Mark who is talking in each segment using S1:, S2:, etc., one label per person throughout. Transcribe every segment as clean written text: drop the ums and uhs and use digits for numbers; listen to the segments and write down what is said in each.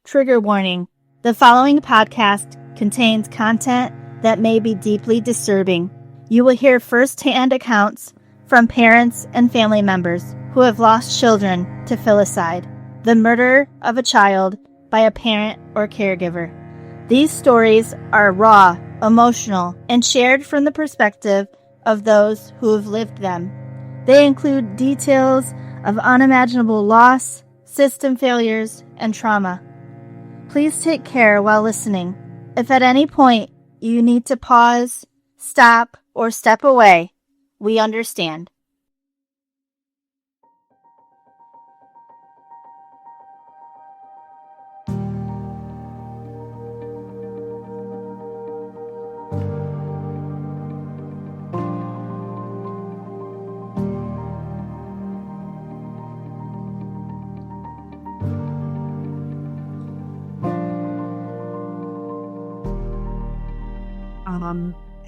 S1: Trigger warning. The following podcast contains content that may be deeply disturbing. You will hear first-hand accounts from parents and family members who have lost children to filicide, the murder of a child by a parent or caregiver. These stories are raw, emotional, and shared from the perspective of those who have lived them. They include details of unimaginable loss, system failures, and trauma. Please take care while listening. If at any point you need to pause, stop, or step away, we understand.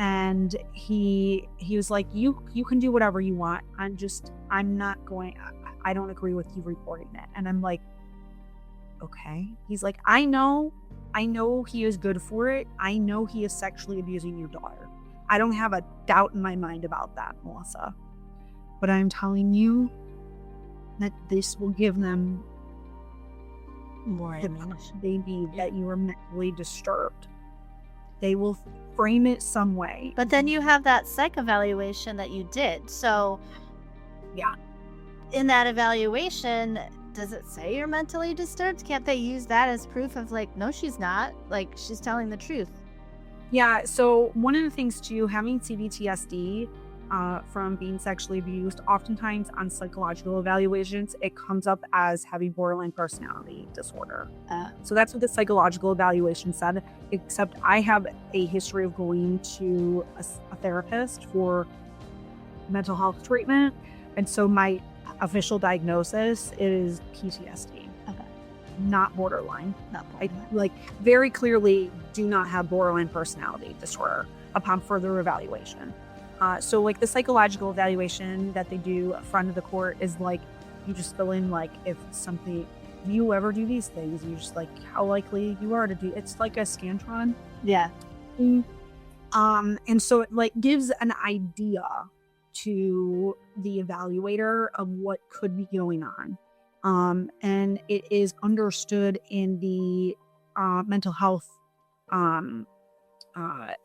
S2: And he was like, you can do whatever you want. I don't agree with you reporting it. And I'm like, okay. He's like, I know he is good for it. I know he is sexually abusing your daughter. I don't have a doubt in my mind about that, Melissa. But I'm telling you that this will give them
S1: More ammunition.
S2: they need that you are mentally disturbed. They will frame it some way.
S1: But then you have that psych evaluation that you did. So,
S2: Yeah.
S1: In that evaluation, does it say you're mentally disturbed? Can't they use that as proof of like, no, she's not. Like, she's telling the truth.
S2: Yeah, so one of the things too, having CPTSD from being sexually abused, oftentimes on psychological evaluations, it comes up as having borderline personality disorder. So that's what the psychological evaluation said, except I have a history of going to a therapist for mental health treatment. And so my official diagnosis is PTSD.
S1: Okay.
S2: Not borderline.
S1: Not
S2: I
S1: borderline.
S2: very clearly do not have borderline personality disorder upon further evaluation. So the psychological evaluation that they do in front of the court is like, you just fill in if something, do you ever do these things? You just how likely you are to do, it's like a Scantron.
S1: Yeah.
S2: And so it gives an idea to the evaluator of what could be going on. And it is understood in the mental health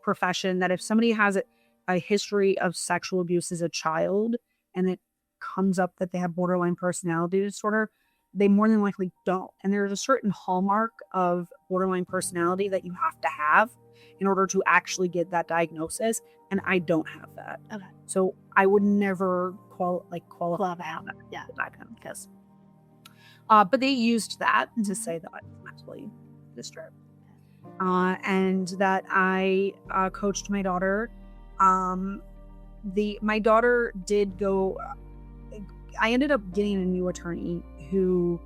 S2: profession that if somebody has a history of sexual abuse as a child and it comes up that they have borderline personality disorder, they more than likely don't. And there's a certain hallmark of borderline personality that you have to have in order to actually get that diagnosis. And I don't have that.
S1: Okay.
S2: So I would never qualify
S1: out. Yeah.
S2: Because, but they used that to say that I'm mentally disturbed. And that I coached my daughter. My daughter did go, I ended up getting a new attorney who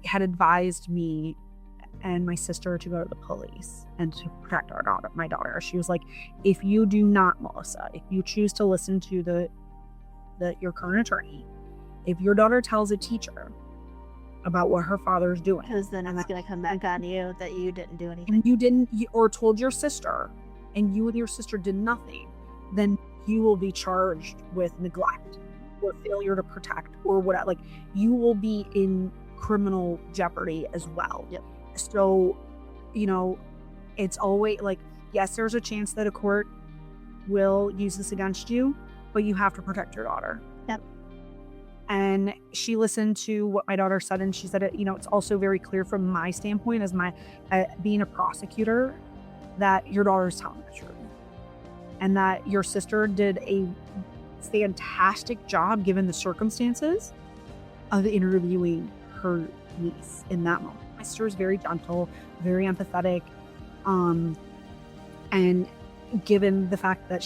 S2: had advised me and my sister to go to the police and to protect my daughter. She was like, if you do not, Melissa, if you choose to listen to your current attorney, if your daughter tells a teacher about what her father's doing,
S1: Because then it's going to come back on you that you didn't do anything.
S2: and you didn't, or told your sister, and you and your sister did nothing, then you will be charged with neglect or failure to protect or whatever. You will be in criminal jeopardy as well.
S1: Yep.
S2: So, it's always yes, there's a chance that a court will use this against you, but you have to protect your daughter.
S1: Yep.
S2: And she listened to what my daughter said, and she said, it's also very clear from my standpoint as being a prosecutor that your daughter's telling the truth, and that your sister did a fantastic job given the circumstances of interviewing her niece in that moment. My sister is very gentle, very empathetic, and given the fact that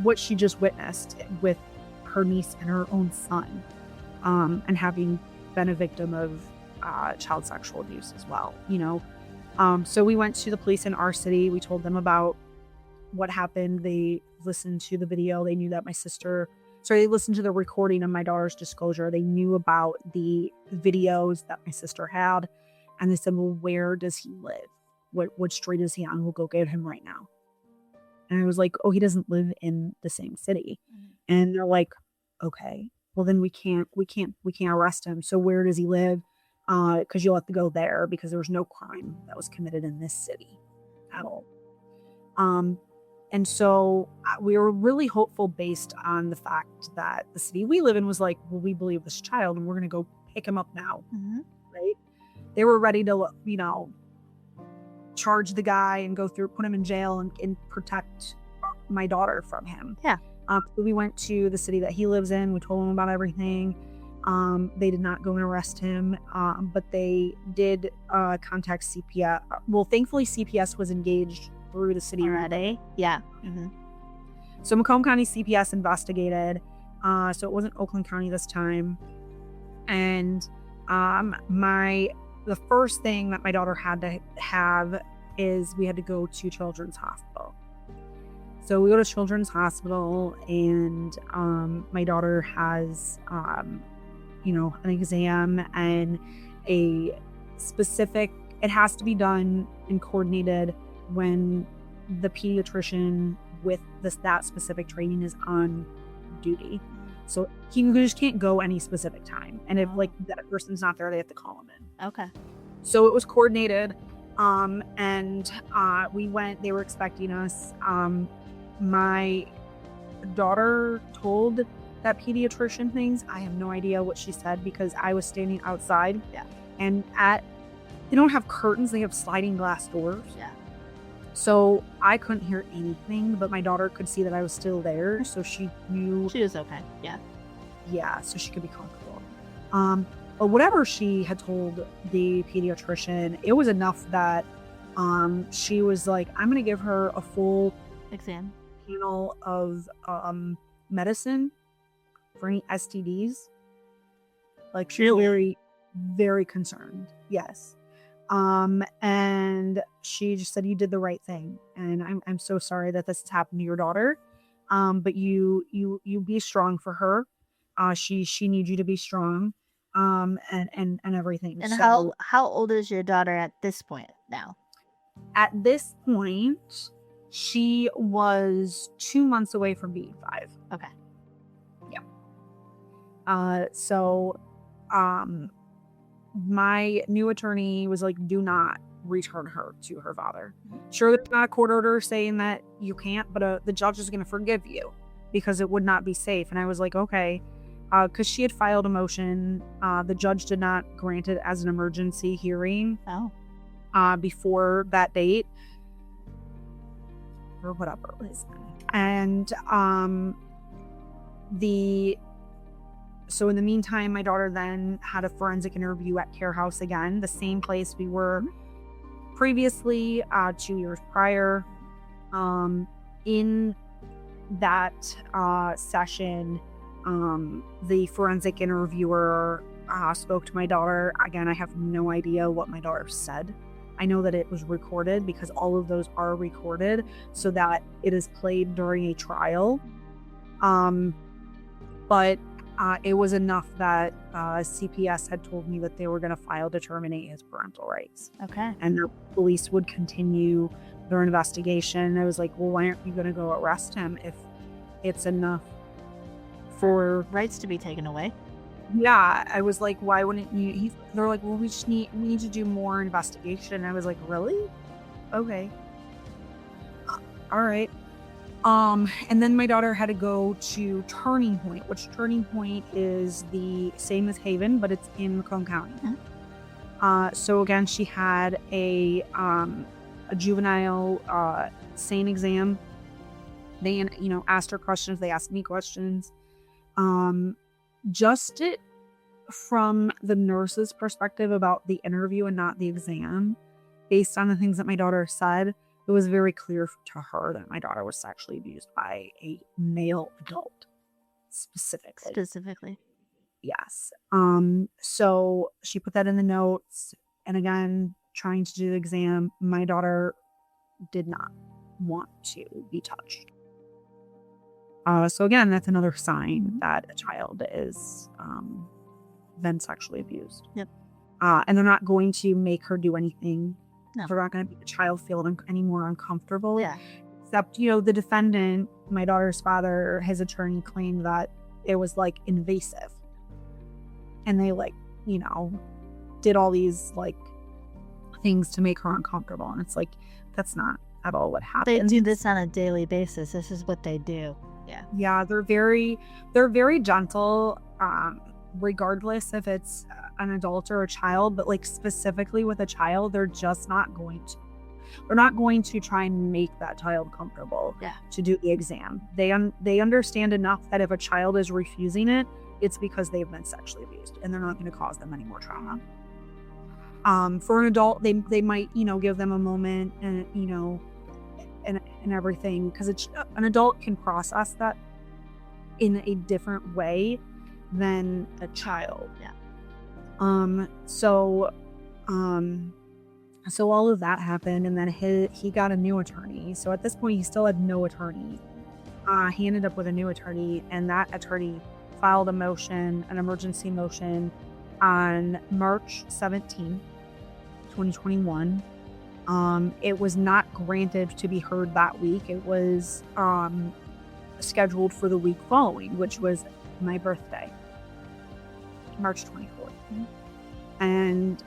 S2: what she just witnessed with her niece and her own son, and having been a victim of child sexual abuse as well, so we went to the police in our city. We told them about what happened. They listened to the video. They knew that my sister So they listened to the recording of my daughter's disclosure. They knew about the videos that my sister had. And they said, well, where does he live? What street is he on? We'll go get him right now. And I was like, oh, he doesn't live in the same city. And they're like, okay, well then we can't arrest him. So where does he live? Because you'll have to go there because there was no crime that was committed in this city at all. And so we were really hopeful based on the fact that the city we live in was like, well, we believe this child and we're going to go pick him up now. Right? They were ready to, charge the guy and go through, put him in jail and protect my daughter from him.
S1: Yeah.
S2: So we went to the city that he lives in. We told him about everything. They did not go and arrest him, but they did contact CPS. Well, thankfully, CPS was engaged through the city
S1: already. Yeah.
S2: So Macomb County CPS investigated. So it wasn't Oakland County this time. And the first thing that my daughter had to have is we had to go to Children's Hospital. So we go to Children's Hospital and my daughter has, an exam and a specific, it has to be done and coordinated when the pediatrician with that specific training is on duty. So he just can't go any specific time. And if that person's not there, they have to call him in.
S1: Okay.
S2: So it was coordinated. And we went, they were expecting us. My daughter told that pediatrician things. I have no idea what she said because I was standing outside.
S1: Yeah.
S2: And they don't have curtains, they have sliding glass doors.
S1: Yeah.
S2: So I couldn't hear anything, but my daughter could see that I was still there. So she knew
S1: she was okay. Yeah.
S2: Yeah. So she could be comfortable. But whatever she had told the pediatrician, it was enough that she was like, I'm going to give her a full
S1: exam
S2: panel of medicine for any STDs. Like she's very, very concerned. Yes. And she just said, you did the right thing. And I'm so sorry that this has happened to your daughter. But you be strong for her. She needs you to be strong. And everything.
S1: And
S2: so,
S1: how old is your daughter at this point now?
S2: At this point, she was 2 months away from being 5.
S1: Okay.
S2: Yeah. So, my new attorney was like, do not return her to her father. Sure, there's not a court order saying that you can't, but the judge is going to forgive you because it would not be safe. And I was like, okay. Because she had filed a motion. The judge did not grant it as an emergency hearing before that date. Or whatever it was. And so in the meantime, my daughter then had a forensic interview at Care House again, the same place we were previously 2 years prior. In that session, the forensic interviewer spoke to my daughter. Again, I have no idea what my daughter said. I know that it was recorded because all of those are recorded so that it is played during a trial. But it was enough that CPS had told me that they were going to file to terminate his parental rights.
S1: Okay.
S2: And the police would continue their investigation. I was like, well, why aren't you going to go arrest him if it's enough for
S1: rights to be taken away?
S2: Yeah, I was like, why wouldn't you? They're like, well, we need to do more investigation. And I was like, really? Okay. All right. And then my daughter had to go to Turning Point, which Turning Point is the same as Haven, but it's in Macomb County. So again, she had a juvenile SANE exam. They, asked her questions. They asked me questions. Just it from the nurse's perspective about the interview and not the exam, based on the things that my daughter said, it was very clear to her that my daughter was sexually abused by a male adult, specifically. Yes. So she put that in the notes, and again, trying to do the exam, my daughter did not want to be touched. So again, that's another sign that a child is been sexually abused.
S1: Yep.
S2: And they're not going to make her do anything.
S1: No.
S2: They're not going to make the child feel any more uncomfortable.
S1: Yeah.
S2: Except, the defendant, my daughter's father, his attorney claimed that it was like invasive. And they did all these things to make her uncomfortable. And it's like, that's not at all what happened.
S1: They do this on a daily basis. This is what they do. Yeah.
S2: Yeah, they're very gentle, regardless if it's an adult or a child, but specifically with a child, they're just not going to try and make that child comfortable to do the exam. They understand enough that if a child is refusing it, it's because they've been sexually abused and they're not going to cause them any more trauma. For an adult, they might, give them a moment and, and everything, because an adult can process that in a different way than a child.
S1: Yeah.
S2: So all of that happened, and then he got a new attorney. So at this point, he still had no attorney. He ended up with a new attorney, and that attorney filed an emergency motion on March 17th, 2021. It was not granted to be heard that week. It was scheduled for the week following, which was my birthday, March 24th. And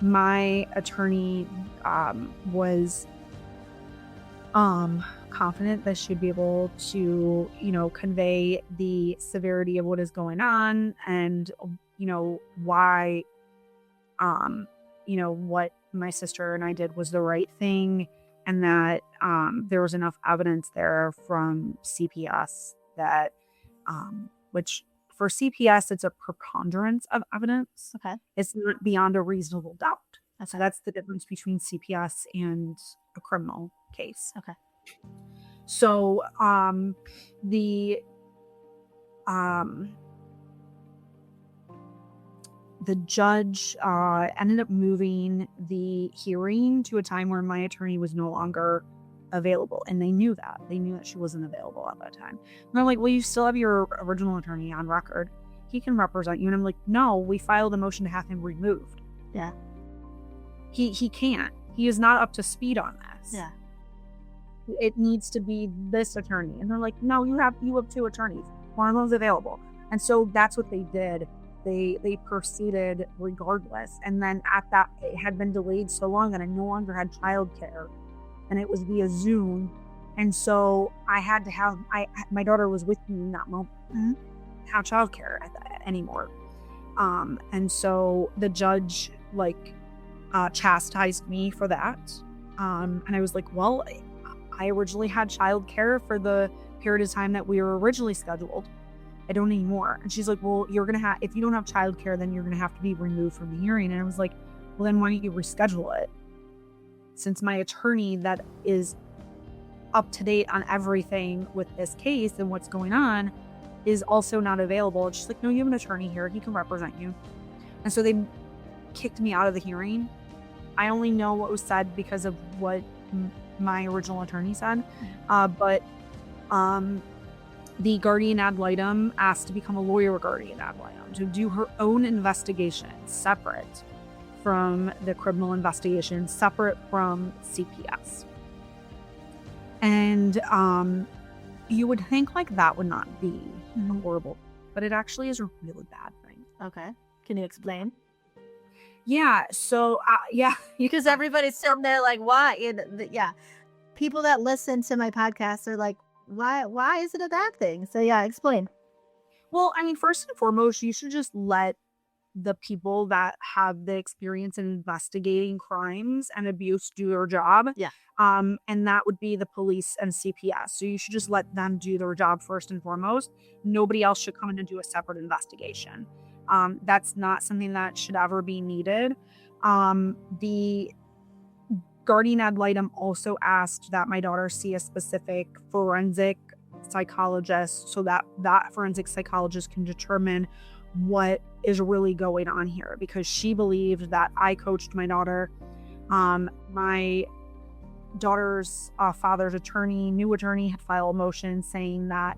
S2: my attorney was confident that she'd be able to, convey the severity of what is going on and, why, what my sister and I did was the right thing, and that there was enough evidence there from CPS that, which for CPS, it's a preponderance of evidence.
S1: Okay. It's
S2: not beyond a reasonable doubt.
S1: Okay.
S2: So that's the difference between CPS and a criminal case.
S1: Okay.
S2: So the judge ended up moving the hearing to a time where my attorney was no longer available, and they knew that she wasn't available at that time. And they're like, well, you still have your original attorney on record, he can represent you. And I'm like, no, we filed a motion to have him removed.
S1: Yeah. He
S2: can't, he is not up to speed on this.
S1: Yeah.
S2: It needs to be this attorney. And they're like, no, you have two attorneys, one of them's available. And so that's what they did. They proceeded regardless. And then it had been delayed so long that I no longer had childcare, and it was via Zoom. And so I had to have, my daughter was with me in that moment.
S1: Mm-hmm.
S2: Have childcare anymore. And so the judge chastised me for that. And I was like, well, I originally had childcare for the period of time that we were originally scheduled. I don't anymore. And she's like, well, if you don't have childcare, then you're going to have to be removed from the hearing. And I was like, well, then why don't you reschedule it? Since my attorney that is up to date on everything with this case and what's going on is also not available. And she's like, no, you have an attorney here. He can represent you. And so they kicked me out of the hearing. I only know what was said because of what my original attorney said. But the guardian ad litem asked to become a lawyer guardian ad litem to do her own investigation separate from the criminal investigation, separate from CPS. And you would think that would not be horrible, but it actually is a really bad thing.
S1: Okay. Can you explain?
S2: Yeah. So,
S1: because everybody's sitting there like, why? People that listen to my podcast are like, why is it a bad thing? So yeah, explain.
S2: Well, I mean, first and foremost, you should just let the people that have the experience in investigating crimes and abuse do their job.
S1: Yeah.
S2: And that would be the police and CPS. So you should just let them do their job first and foremost. Nobody else should come in and do a separate investigation. That's not something that should ever be needed. The guardian ad litem also asked that my daughter see a specific forensic psychologist so that forensic psychologist can determine what is really going on here, because she believed that I coached my daughter. My daughter's father's new attorney had filed a motion saying that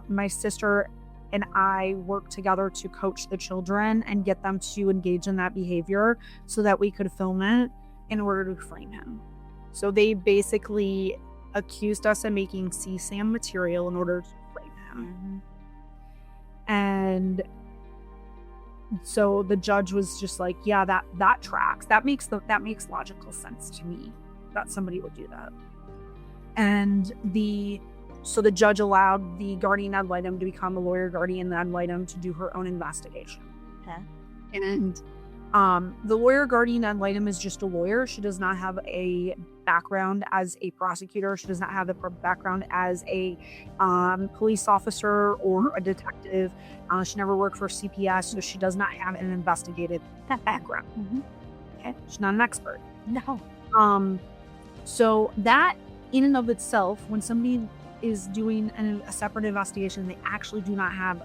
S2: my sister and I worked together to coach the children and get them to engage in that behavior so that we could film it in order to frame him. So they basically accused us of making CSAM material in order to frame him. And so the judge was just like, yeah, that tracks. That makes logical sense to me that somebody would do that. And so the judge allowed the guardian ad litem to become a lawyer guardian ad litem to do her own investigation.
S1: Okay.
S2: And the lawyer guardian ad litem is just a lawyer. She does not have a background as a prosecutor. She does not have a background as a police officer or a detective. She never worked for CPS, so she does not have an investigative background. Okay, she's not an expert.
S1: No.
S2: So that in and of itself, when somebody is doing a separate investigation, they actually do not have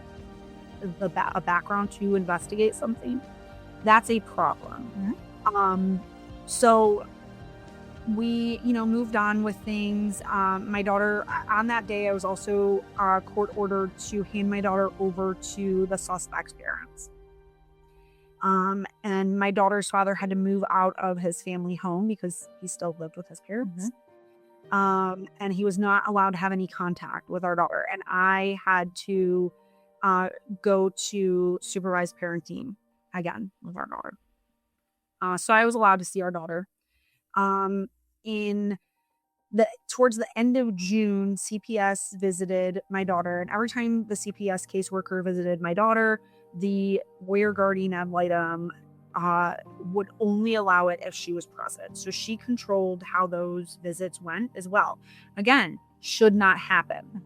S2: a background to investigate something. That's a problem. So we, moved on with things. My daughter, on that day, I was also court ordered to hand my daughter over to the suspect's parents. And my daughter's father had to move out of his family home because he still lived with his parents. And he was not allowed to have any contact with our daughter. And I had to go to supervised parenting again with our daughter. So I was allowed to see our daughter. Towards the end of June, CPS visited my daughter, and every time the CPS caseworker visited my daughter, the lawyer guardian ad litem would only allow it if she was present. So she controlled how those visits went as well. Again, should not happen.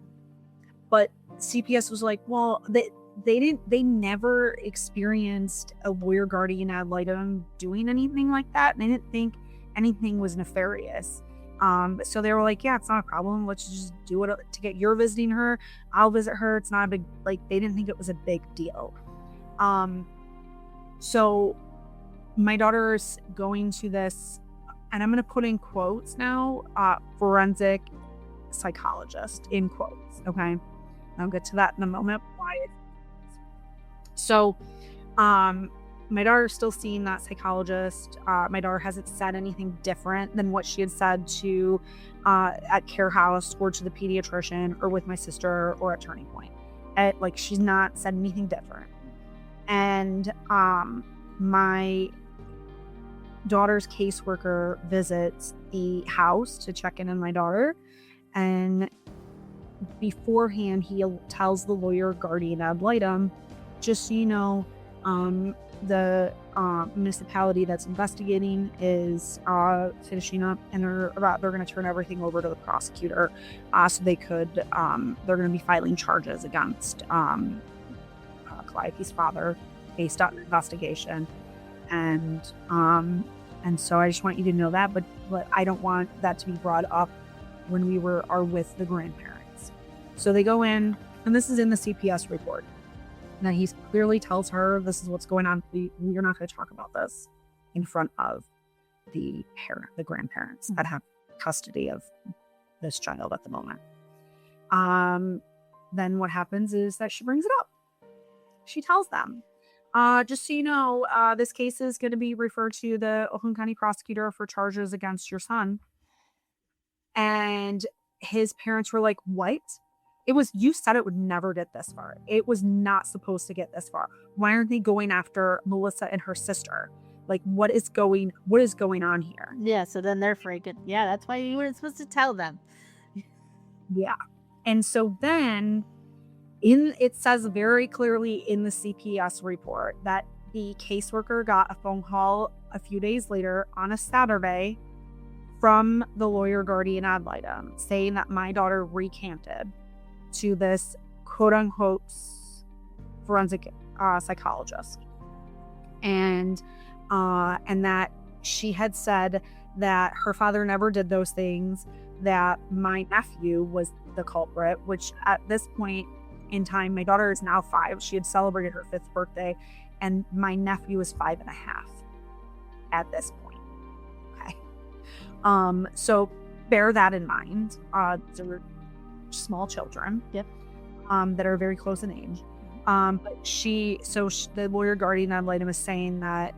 S2: But CPS was like, well, they never experienced a lawyer guardian ad litem doing anything like that. And they didn't think anything was nefarious. So they were like, yeah, it's not a problem. Let's just do it to get you're visiting her. I'll visit her. It's not a big, they didn't think it was a big deal. So my daughter's going to this, and I'm going to put in quotes now, forensic psychologist in quotes. Okay. I'll get to that in a moment. So, my daughter's still seeing that psychologist. My daughter hasn't said anything different than what she had said to at Care House or to the pediatrician or with my sister or at Turning Point. She's not said anything different. And my daughter's caseworker visits the house to check in on my daughter, and beforehand he tells the lawyer guardian ad litem, just so you know, the municipality that's investigating is finishing up, and they're going to turn everything over to the prosecutor, so they could they're going to be filing charges against Calliope's father based on the investigation, and so I just want you to know that, but I don't want that to be brought up when we are with the grandparents. So they go in, and this is in the CPS report. Now he clearly tells her this is what's going on. You're not going to talk about this in front of the grandparents that have custody of this child at the moment. Then what happens is that she brings it up. She tells them, just so you know, this case is going to be referred to the Oakland County prosecutor for charges against your son. And his parents were like, what? You said it would never get this far. It was not supposed to get this far. Why aren't they going after Melissa and her sister? What is going on here?
S1: Yeah, so then they're freaking. Yeah, that's why you weren't supposed to tell them.
S2: Yeah. And so then it says very clearly in the CPS report that the caseworker got a phone call a few days later on a Saturday from the lawyer guardian ad litem saying that my daughter recanted to this quote-unquote forensic psychologist, and that she had said that her father never did those things, that my nephew was the culprit, which at this point in time, my daughter is now 5. She had celebrated her 5th birthday, and my nephew is 5.5 at this point. Okay. So bear that in mind. They're small children.
S1: Yep.
S2: That are very close in age. But the lawyer guardian ad litem is saying that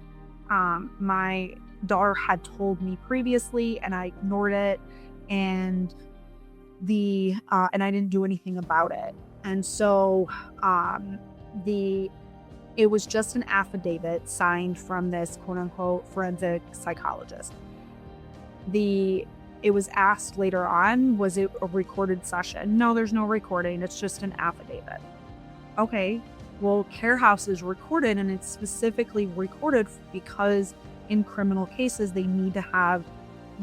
S2: my daughter had told me previously and I ignored it, and and I didn't do anything about it. And so it was just an affidavit signed from this quote unquote forensic psychologist. It was asked later on, was it a recorded session? No, there's no recording. It's just an affidavit. Okay, well, Care House is recorded, and it's specifically recorded because in criminal cases, they need to have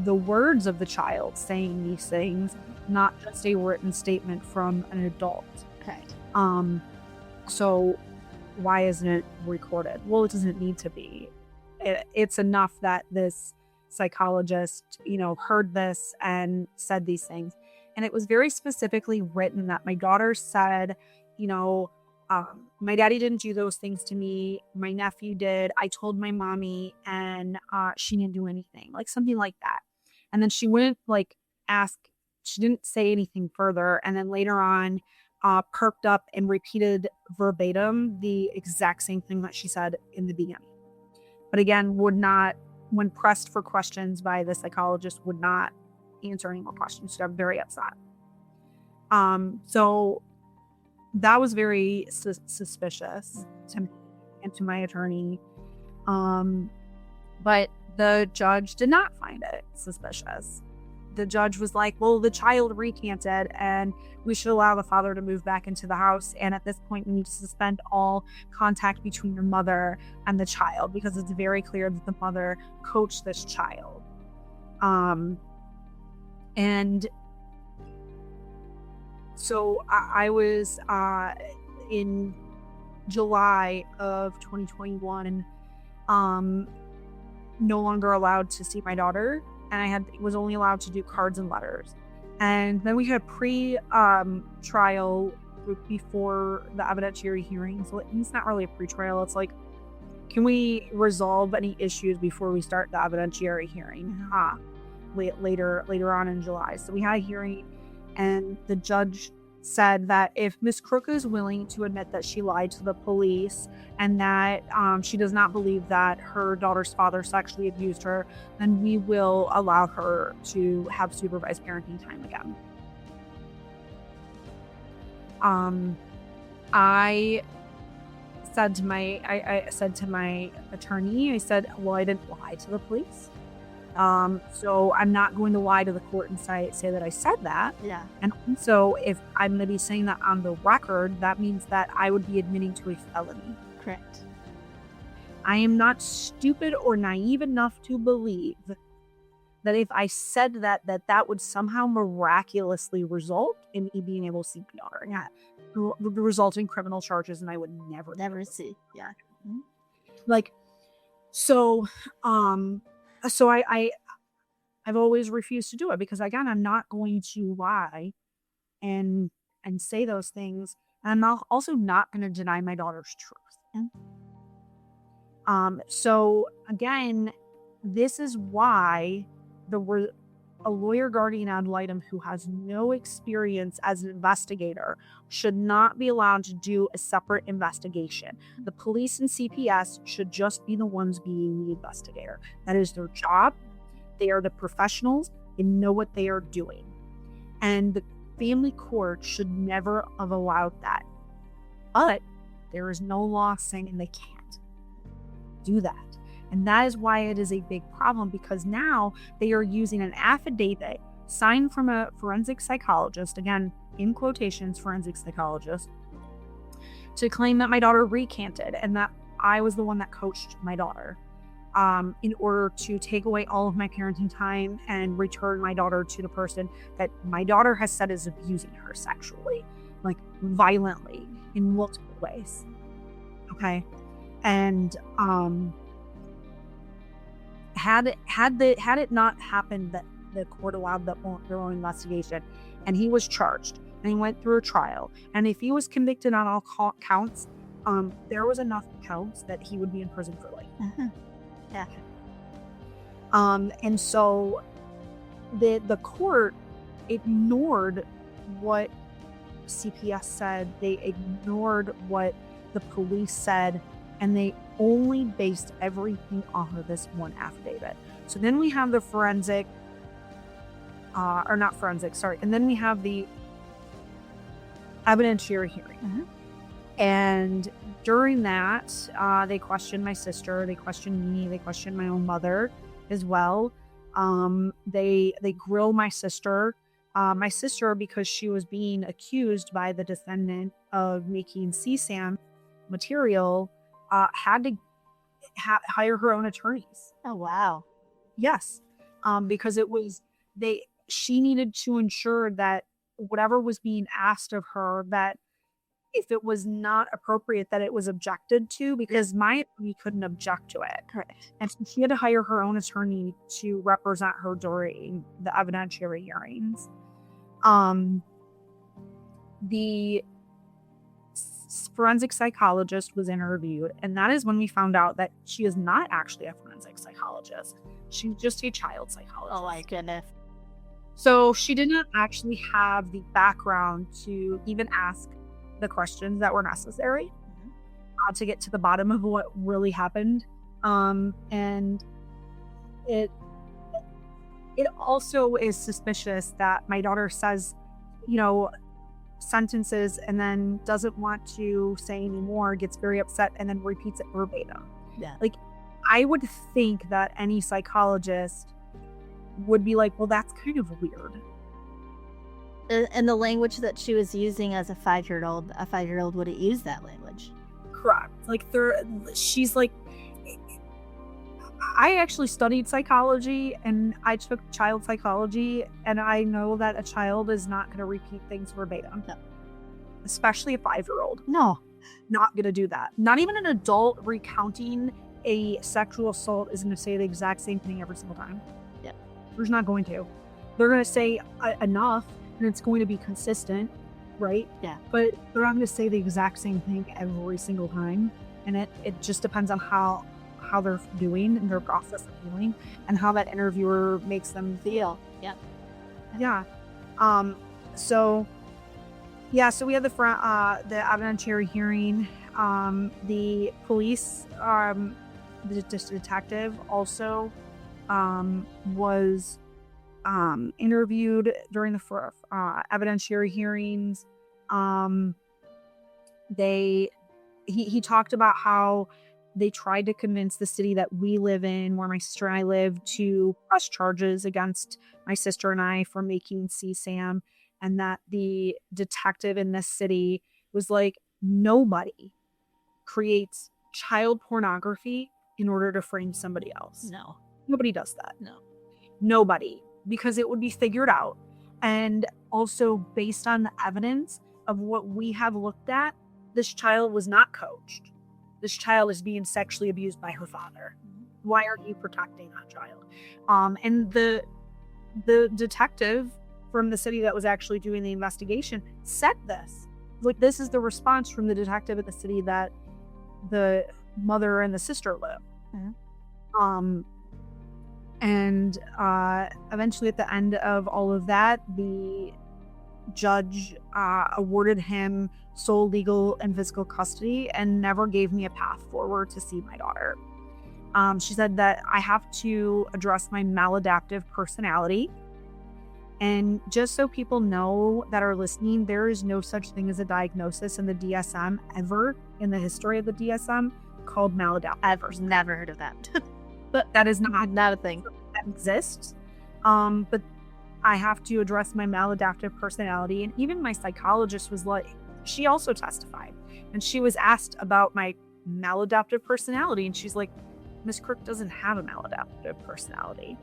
S2: the words of the child saying these things, not just a written statement from an adult.
S1: Okay.
S2: So why isn't it recorded? Well, it doesn't need to be. It's enough that this psychologist, heard this and said these things. And it was very specifically written that my daughter said, my daddy didn't do those things to me. My nephew did. I told my mommy and she didn't do anything, like something like that. And then she wouldn't she didn't say anything further. And then later on, perked up and repeated verbatim the exact same thing that she said in the beginning. But again, would not, when pressed for questions by the psychologist, would not answer any more questions. She got very upset. So that was very suspicious to me and to my attorney. But the judge did not find it suspicious. The judge was like, well, the child recanted and we should allow the father to move back into the house. And at this point, we need to suspend all contact between your mother and the child because it's very clear that the mother coached this child. And so I was in July of 2021, no longer allowed to see my daughter. And I was only allowed to do cards and letters. And then we had pre-trial before the evidentiary hearing. So it's not really a pre-trial. It's like, can we resolve any issues before we start the evidentiary hearing? Later on in July. So we had a hearing, and the judge said that if Miss Crook is willing to admit that she lied to the police and that she does not believe that her daughter's father sexually abused her, then we will allow her to have supervised parenting time again. I said to my attorney, I said, well, I didn't lie to the police. So I'm not going to lie to the court and say that I said that.
S1: Yeah.
S2: And so if I'm going to be saying that on the record, that means that I would be admitting to a felony.
S1: Correct.
S2: I am not stupid or naive enough to believe that if I said that would somehow miraculously result in me being able to see my daughter. Yeah. Result in criminal charges, and I would never
S1: see. Yeah.
S2: Mm-hmm. So I've always refused to do it because, again, I'm not going to lie and say those things. And I'm also not going to deny my daughter's truth. So again, this is why a lawyer guardian ad litem who has no experience as an investigator should not be allowed to do a separate investigation. The police and CPS should just be the ones being the investigator. That is their job. They are the professionals. They know what they are doing. And the family court should never have allowed that. But there is no law saying they can't do that. And that is why it is a big problem, because now they are using an affidavit signed from a forensic psychologist, again, in quotations, forensic psychologist, to claim that my daughter recanted and that I was the one that coached my daughter, in order to take away all of my parenting time and return my daughter to the person that my daughter has said is abusing her sexually, like violently in multiple ways. Okay. And, had it not happened that the court allowed their own investigation and he was charged and he went through a trial, and if he was convicted on all counts, there was enough counts that he would be in prison for life.
S1: Mm-hmm. Yeah.
S2: And so the court ignored what CPS said. They ignored what the police said, and they only based everything off of this one affidavit. So then we have the forensic, or not forensic, sorry. And then we have the evidentiary hearing.
S1: Mm-hmm.
S2: And during that, they questioned my sister, they questioned me, they questioned my own mother as well. They grill my sister. My sister, because she was being accused by the defendant of making CSAM material, had to hire her own attorneys.
S1: Oh, wow.
S2: Yes. Because she needed to ensure that whatever was being asked of her, that if it was not appropriate, that it was objected to, because my attorney couldn't object to it.
S1: Correct.
S2: And so she had to hire her own attorney to represent her during the evidentiary hearings. The forensic psychologist was interviewed, and that is when we found out that she is not actually a forensic psychologist. She's just a child psychologist.
S1: Oh my goodness.
S2: So she did not actually have the background to even ask the questions that were necessary to get to the bottom of what really happened. And it also is suspicious that my daughter says, sentences and then doesn't want to say anymore, gets very upset, and then repeats it verbatim.
S1: Yeah.
S2: Like, I would think that any psychologist would be like, well, that's kind of weird.
S1: And the language that she was using as a 5-year-old wouldn't use that language.
S2: Correct. Like, she's like, I actually studied psychology and I took child psychology, and I know that a child is not going to repeat things verbatim.
S1: No.
S2: Especially a 5-year-old.
S1: No.
S2: Not going to do that. Not even an adult recounting a sexual assault is going to say the exact same thing every single time.
S1: Yeah.
S2: They're not going to. They're going to say enough, and it's going to be consistent, right?
S1: Yeah.
S2: But they're not going to say the exact same thing every single time. And it just depends on how they're doing and their process of healing, and how that interviewer makes them feel.
S1: Yep.
S2: Yeah. So we had the evidentiary hearing. The police, the detective also was interviewed during the evidentiary hearings. He talked about how they tried to convince the city that we live in, where my sister and I live, to press charges against my sister and I for making CSAM, and that the detective in this city was like, nobody creates child pornography in order to frame somebody else.
S1: No.
S2: Nobody does that.
S1: No.
S2: Nobody. Because it would be figured out. And also, based on the evidence of what we have looked at, this child was not coached. This child is being sexually abused by her father. Why aren't you protecting that child? And the detective from the city that was actually doing the investigation said this. Like, this is the response from the detective at the city that the mother and the sister live.
S1: Mm-hmm.
S2: And eventually, at the end of all of that, the judge awarded him sole legal and physical custody and never gave me a path forward to see my daughter. She said that I have to address my maladaptive personality. And just so people know that are listening, there is no such thing as a diagnosis in the DSM ever in the history of the DSM called maladaptive.
S1: I've never heard of that.
S2: But that is not
S1: a thing
S2: that exists. But I have to address my maladaptive personality. And even my psychologist was like, she also testified. And she was asked about my maladaptive personality. And she's like, Miss Crook doesn't have a maladaptive personality.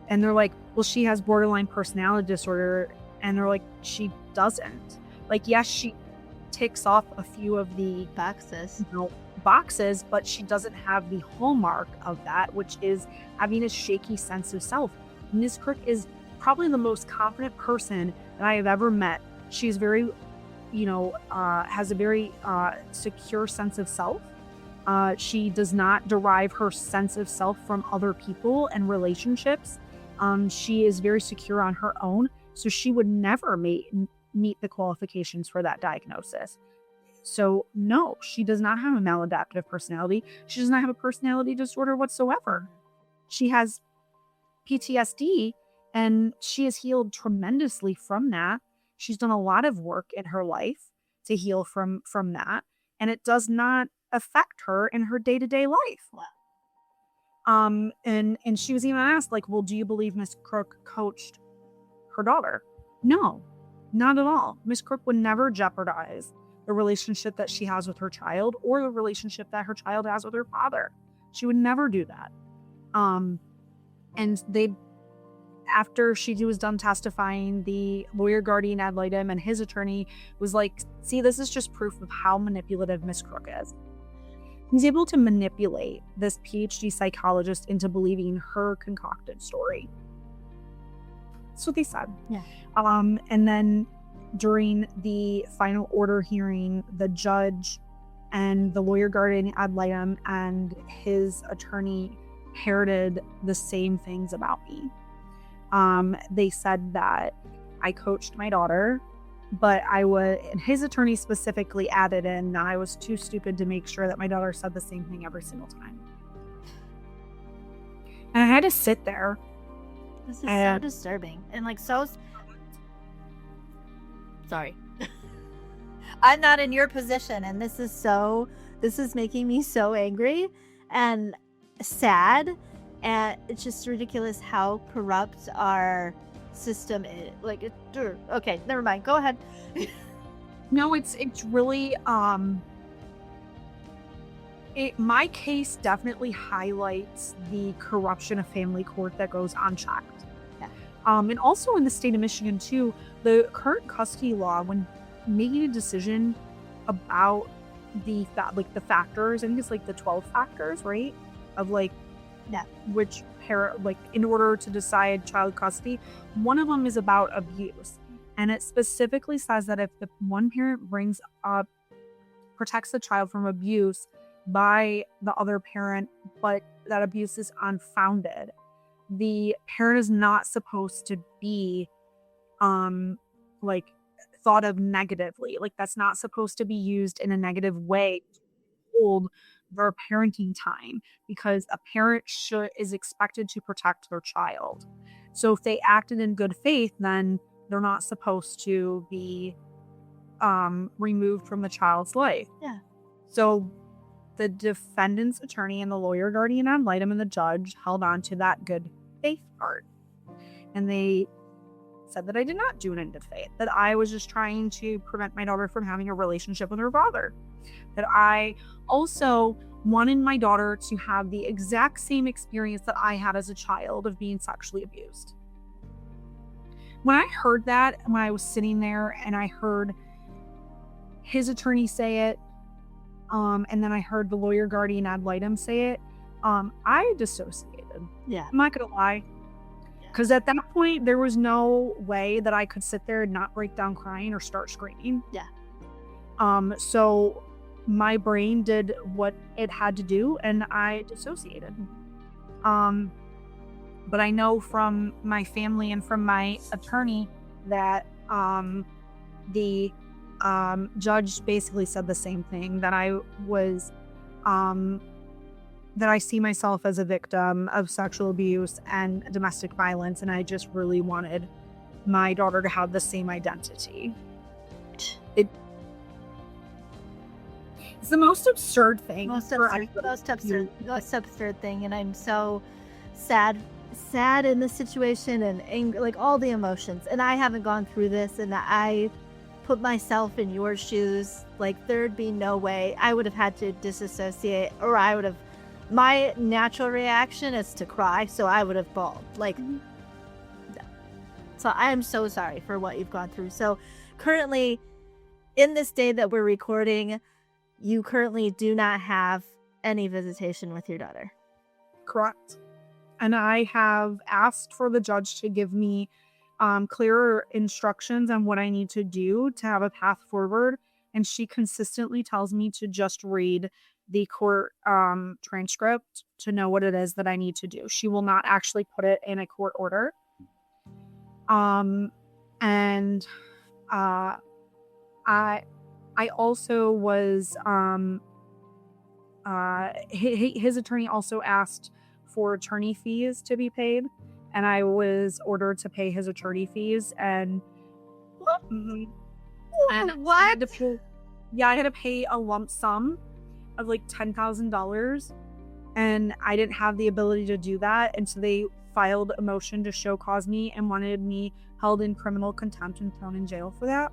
S2: And they're like, well, she has borderline personality disorder. And they're like, she doesn't. Like, yes, she ticks off a few of the boxes, but she doesn't have the hallmark of that, which is having a shaky sense of self. Miss Crook is probably the most confident person that I have ever met. She's very, has a very secure sense of self. She does not derive her sense of self from other people and relationships. She is very secure on her own, so she would never meet the qualifications for that diagnosis. So no, she does not have a maladaptive personality. She does not have a personality disorder whatsoever. She has PTSD, and she has healed tremendously from that. She's done a lot of work in her life to heal from that, and it does not affect her in her day-to-day life.
S1: Wow.
S2: And she was even asked, like, well, do you believe Miss Crook coached her daughter? No, not at all. Miss Crook would never jeopardize the relationship that she has with her child or the relationship that her child has with her father. She would never do that. And after she was done testifying, the lawyer guardian ad litem and his attorney was like, see, this is just proof of how manipulative Miss Crook is. He's able to manipulate this PhD psychologist into believing her concocted story. That's what they said.
S1: Yeah.
S2: And then during the final order hearing, the judge and the lawyer guardian ad litem and his attorney parroted the same things about me. They said that I coached my daughter, but and his attorney specifically added in that I was too stupid to make sure that my daughter said the same thing every single time. And I had to sit there.
S1: This is so disturbing. And like, sorry. I'm not in your position, and this is making me so angry and sad, and it's just ridiculous how corrupt our system is. Like, okay, never mind. Go ahead.
S2: No, it's really my case definitely highlights the corruption of family court that goes unchecked.
S1: Yeah.
S2: And also in the state of Michigan too, the current custody law, when making a decision about the factors, I think it's like the 12 factors, right? Of like,
S1: yeah,
S2: which parent, like, in order to decide child custody, one of them is about abuse. And it specifically says that if the one parent protects the child from abuse by the other parent, but that abuse is unfounded, the parent is not supposed to be like thought of negatively. Like, that's not supposed to be used in a negative way to hold their parenting time, because a parent is expected to protect their child. So if they acted in good faith, then they're not supposed to be removed from the child's life.
S1: Yeah.
S2: So the defendant's attorney and the lawyer guardian ad litem and the judge held on to that good faith part. And they said that I did not do it in good faith, that I was just trying to prevent my daughter from having a relationship with her father, that I also wanted my daughter to have the exact same experience that I had as a child of being sexually abused. When I heard that, when I was sitting there and I heard his attorney say it, and then I heard the lawyer guardian ad litem say it, I dissociated.
S1: Yeah.
S2: I'm not gonna lie. Because at that point, there was no way that I could sit there and not break down crying or start screaming.
S1: Yeah.
S2: So my brain did what it had to do, and I dissociated. But I know from my family and from my attorney that the judge basically said the same thing, that I was that I see myself as a victim of sexual abuse and domestic violence, and I just really wanted my daughter to have the same identity. It's the most absurd thing.
S1: Most absurd thing, and I'm so sad in the situation and angry, like all the emotions. And I haven't gone through this, and I put myself in your shoes. Like, there'd be no way I would have had to disassociate, or I would have. My natural reaction is to cry, so I would have bawled. Like, so I am so sorry for what you've gone through. So currently, in this day that we're recording, you currently do not have any visitation with your daughter.
S2: Correct. And I have asked for the judge to give me clearer instructions on what I need to do to have a path forward. And she consistently tells me to just read the court transcript to know what it is that I need to do. She will not actually put it in a court order. And I also was his attorney also asked for attorney fees to be paid, and I was ordered to pay his attorney fees. And
S1: What?
S2: I had to pay a lump sum of like $10,000, and I didn't have the ability to do that, and so they filed a motion to show cause me and wanted me held in criminal contempt and thrown in jail for that.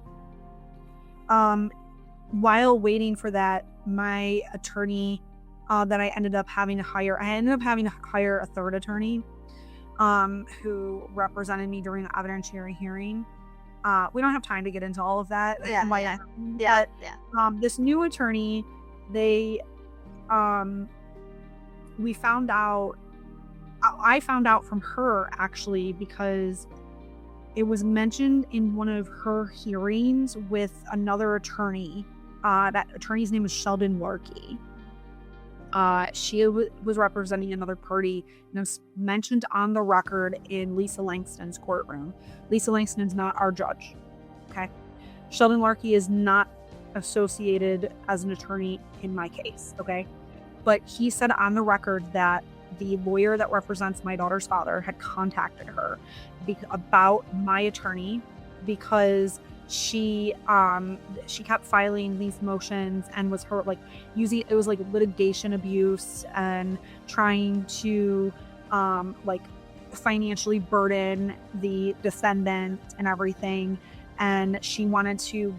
S2: While waiting for that, my attorney that I ended up having to hire a third attorney who represented me during the evidentiary hearing. We don't have time to get into all of that.
S1: Yeah.
S2: This new attorney, I found out from her, actually, because it was mentioned in one of her hearings with another attorney. That attorney's name was Sheldon Larkey. She was representing another party, and it was mentioned on the record in Lisa Langston's courtroom. Lisa Langston's not our judge. Okay. Sheldon Larkey is not associated as an attorney in my case. Okay. But he said on the record that the lawyer that represents my daughter's father had contacted her about my attorney because she kept filing these motions and was litigation abuse and trying to financially burden the defendant and everything, and she wanted to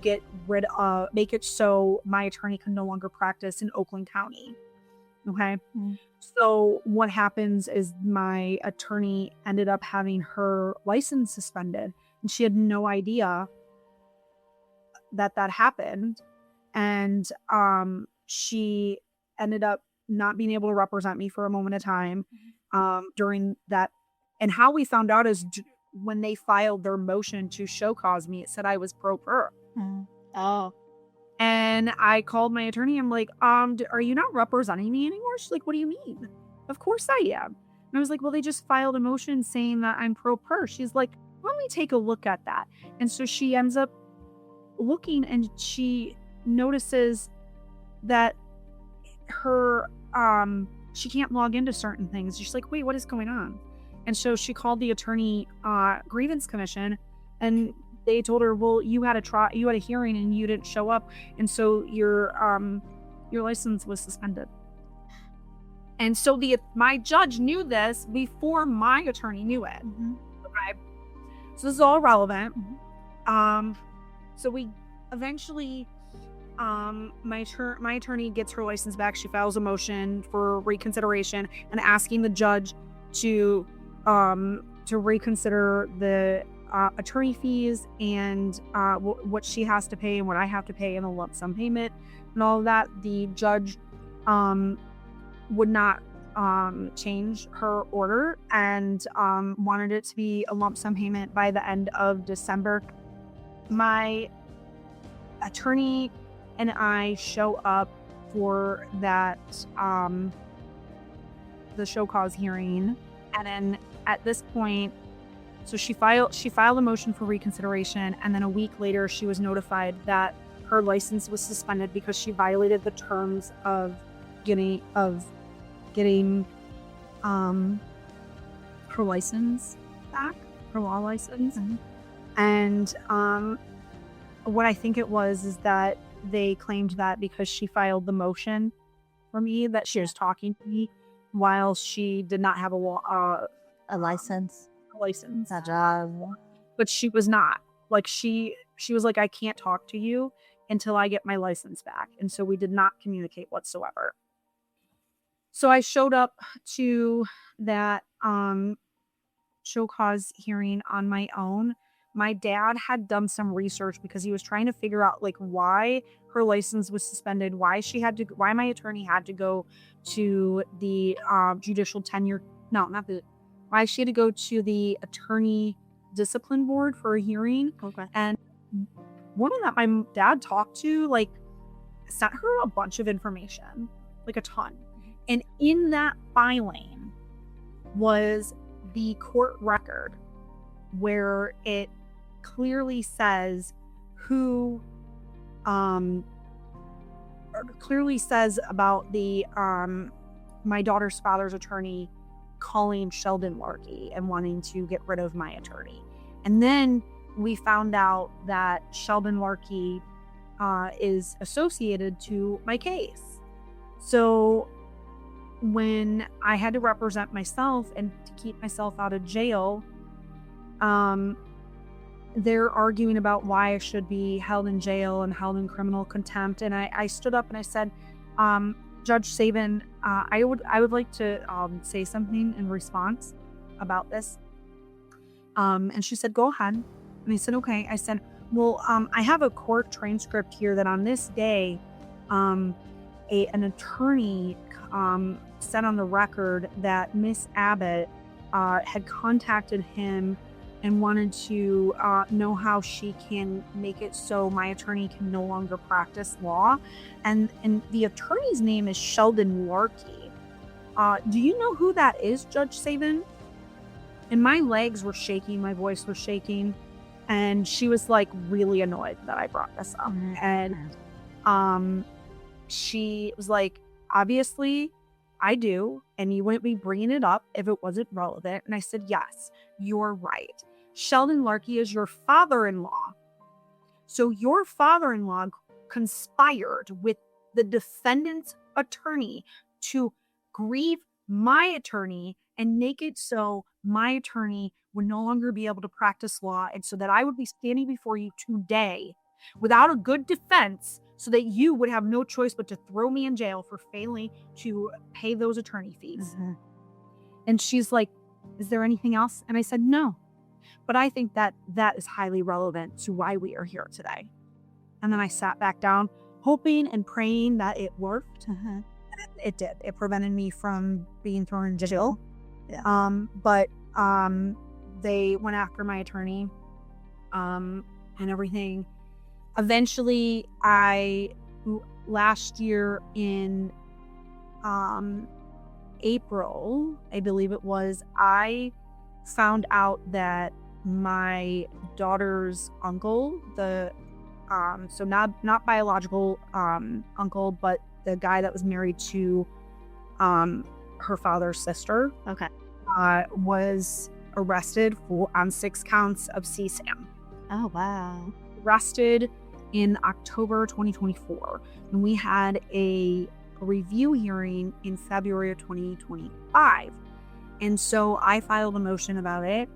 S2: make it so my attorney could no longer practice in Oakland County. Okay. So what happens is my attorney ended up having her license suspended, and she had no idea that happened. And she ended up not being able to represent me for a moment of time during that. And how we found out is when they filed their motion to show cause me, it said I was pro per.
S1: Oh.
S2: And I called my attorney. I'm like, are you not representing me anymore? She's like, what do you mean? Of course I am. And I was like, well, they just filed a motion saying that I'm pro per. She's like, let me take a look at that. And so she ends up looking, and she notices that her she can't log into certain things. She's like, wait, what is going on? And so she called the attorney grievance commission, and they told her, well, you had a hearing and you didn't show up, and so your license was suspended. And so my judge knew this before my attorney knew it. Okay. So this is all relevant. So we eventually, my attorney gets her license back. She files a motion for reconsideration and asking the judge to reconsider the attorney fees and what she has to pay and what I have to pay in a lump sum payment and all of that. The judge would not change her order and wanted it to be a lump sum payment by the end of December. My attorney and I show up for that the show cause hearing, and then at this point, so she filed a motion for reconsideration, and then a week later she was notified that her license was suspended because she violated the terms of getting her license back, her law license. And what I think it was is that they claimed that because she filed the motion for me, that she was talking to me while she did not have a
S1: license.
S2: A job. But she was not. Like she was like, I can't talk to you until I get my license back. And so we did not communicate whatsoever. So I showed up to that show cause hearing on my own. My dad had done some research because he was trying to figure out like why her license was suspended, why my attorney had to go to the judicial tenure. No, not the. Why she had to go to the attorney discipline board for a hearing.
S1: Okay.
S2: And woman that my dad talked to, like, sent her a bunch of information. like a ton. And in that filing was the court record where it clearly says who, clearly says about the, my daughter's father's attorney calling Sheldon Larkey and wanting to get rid of my attorney. And then we found out that Sheldon Larkey is associated to my case. So when I had to represent myself and to keep myself out of jail, they're arguing about why I should be held in jail and held in criminal contempt. And I stood up and I said, Judge Sabin, I would like to say something in response about this. And she said, go ahead. And I said, okay. I said, well, I have a court transcript here that on this day, an attorney said on the record that Miss Abbott had contacted him and wanted to know how she can make it so my attorney can no longer practice law. And the attorney's name is Sheldon Larkey. Do you know who that is, Judge Sabin? And my legs were shaking, my voice was shaking, and she was like really annoyed that I brought this up. And she was like, obviously I do, and you wouldn't be bringing it up if it wasn't relevant. And I said, yes, you're right. Sheldon Larkey is your father-in-law. So your father-in-law conspired with the defendant's attorney to grieve my attorney and make it so my attorney would no longer be able to practice law, and so that I would be standing before you today without a good defense, so that you would have no choice but to throw me in jail for failing to pay those attorney fees. Mm-hmm. And she's like, is there anything else? And I said, no. But I think that is highly relevant to why we are here today. And then I sat back down, hoping and praying that it worked. Mm-hmm. It did. It prevented me from being thrown in jail. Yeah. But they went after my attorney and everything. Eventually, last year in April, I believe it was, I found out that my daughter's uncle, so not biological uncle, but the guy that was married to her father's sister, okay, was arrested on 6 counts of CSAM.
S1: Oh, wow.
S2: Arrested in October 2024. And we had a review hearing in February of 2025. And so I filed a motion about it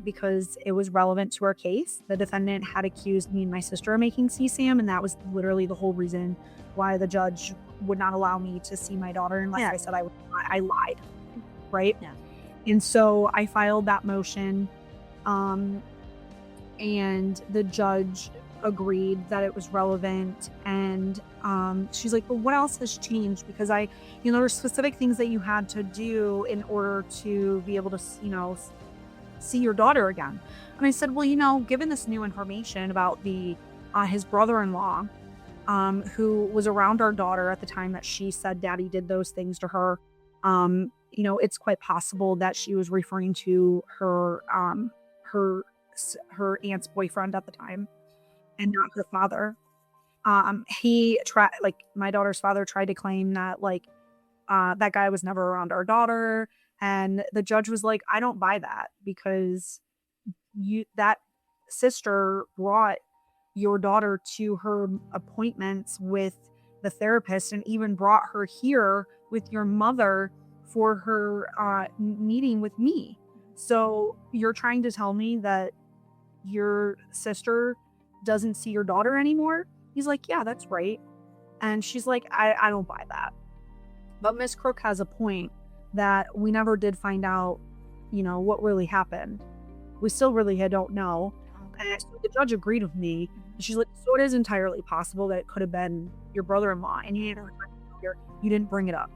S2: because it was relevant to our case. The defendant had accused me and my sister of making CSAM, and that was literally the whole reason why the judge would not allow me to see my daughter unless I said I lied, right? Yeah. And so I filed that motion, and the judge agreed that it was relevant. And she's like, well, what else has changed? Because there's specific things that you had to do in order to be able to, see your daughter again. And I said, well, given this new information about his brother-in-law, who was around our daughter at the time that she said daddy did those things to her, it's quite possible that she was referring to her aunt's boyfriend at the time and not her father. My daughter's father tried to claim that that guy was never around our daughter, and the judge was like, I don't buy that, because that sister brought your daughter to her appointments with the therapist and even brought her here with your mother for her meeting with me. So you're trying to tell me that your sister doesn't see your daughter anymore? He's like, yeah, that's right. And she's like, I don't buy that. But Miss Crook has a point that we never did find out, what really happened. We still really don't know. And so the judge agreed with me. And she's like, so it is entirely possible that it could have been your brother-in-law, and you didn't bring it up.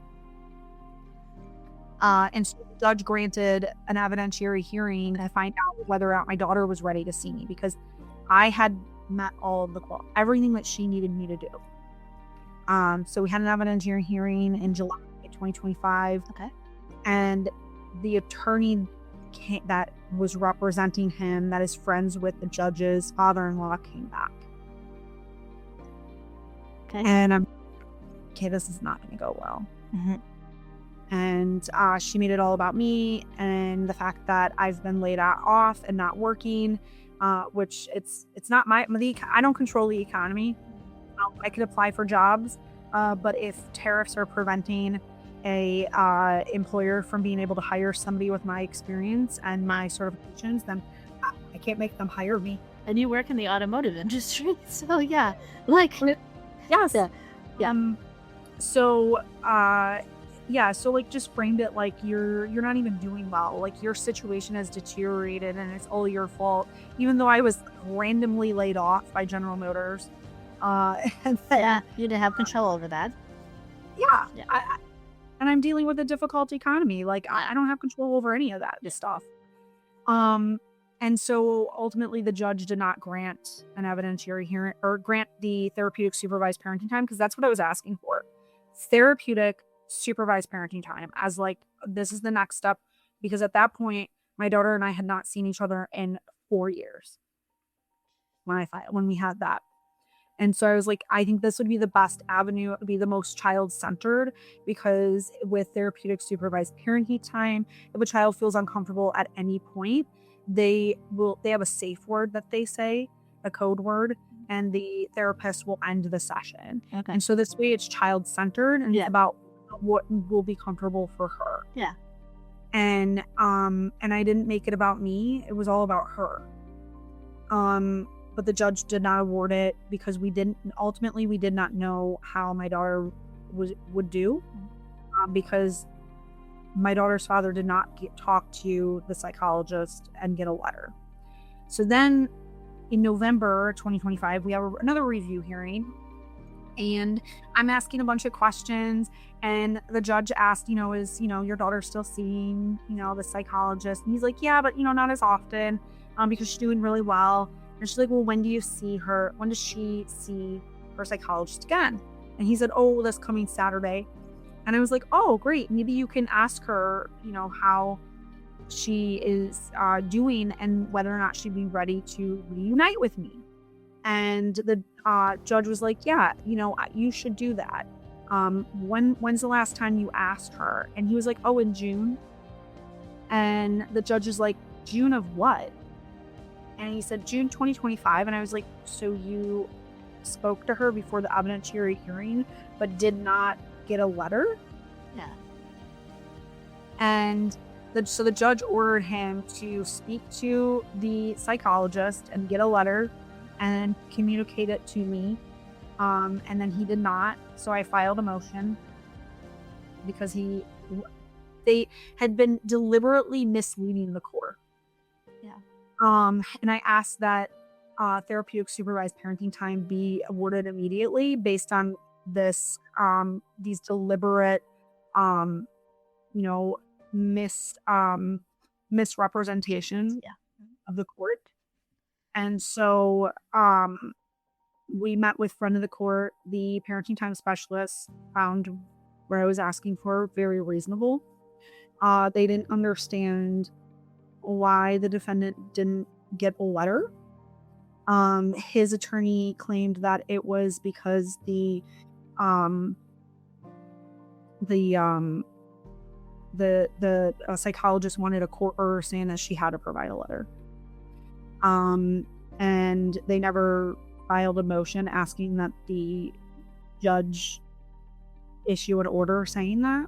S2: And so the judge granted an evidentiary hearing to find out whether or not my daughter was ready to see me, because I had met all of everything that she needed me to do. So we had an evidentiary hearing in July 2025.
S1: Okay.
S2: And the attorney that was representing him, that is friends with the judge's father-in-law, came back.
S1: Okay.
S2: And I'm okay, this is not going to go well.
S1: Mm-hmm.
S2: And she made it all about me and the fact that I've been laid off and not working, which it's not I don't control the economy. I could apply for jobs, but if tariffs are preventing a employer from being able to hire somebody with my experience and my certifications, then I can't make them hire me.
S1: And you work in the automotive industry, so yeah, like
S2: yes,
S1: yeah.
S2: So like just framed it like you're not even doing well. Like your situation has deteriorated and it's all your fault, even though I was randomly laid off by General Motors. And then,
S1: you didn't have control over that.
S2: Yeah. And I'm dealing with a difficult economy. Like I don't have control over any of that stuff. And so ultimately the judge did not grant an evidentiary hearing or grant the therapeutic supervised parenting time, because that's what I was asking for. Therapeutic supervised parenting time as like, this is the next step, because at that point, my daughter and I had not seen each other in 4 years when we had that. And so I was like, I think this would be the best avenue. It would be the most child-centered, because with therapeutic supervised parenting time, if a child feels uncomfortable at any point, they have a safe word that they say, a code word, and the therapist will end the session.
S1: Okay.
S2: And so this way it's child-centered and it's about what will be comfortable for her.
S1: Yeah.
S2: And I didn't make it about me. It was all about her. But the judge did not award it because we did not know how my daughter would do, because my daughter's father did not talk to the psychologist and get a letter. So then in November 2025, we have another review hearing, and I'm asking a bunch of questions, and the judge asked, is, your daughter still seeing, the psychologist? And he's like, yeah, but, not as often, because she's doing really well. And she's like, well, when does she see her psychologist again? And he said, oh, this coming Saturday. And I was like, oh, great. Maybe you can ask her, how she is doing and whether or not she'd be ready to reunite with me. And the judge was like, yeah, you should do that. When's the last time you asked her? And he was like, oh, in June. And the judge was like, June of what? And he said, June 2025. And I was like, so you spoke to her before the evidentiary hearing, but did not get a letter?
S1: Yeah.
S2: And so the judge ordered him to speak to the psychologist and get a letter and communicate it to me. And then he did not. So I filed a motion because they had been deliberately misleading the court.
S1: Yeah.
S2: And I asked that therapeutic supervised parenting time be awarded immediately based on this these deliberate misrepresentations of the court. And so we met with friend of the court. The parenting time specialist found where I was asking for very reasonable. They didn't understand why the defendant didn't get a letter. His attorney claimed that it was because the psychologist wanted a court order saying that she had to provide a letter. And they never filed a motion asking that the judge issue an order saying that.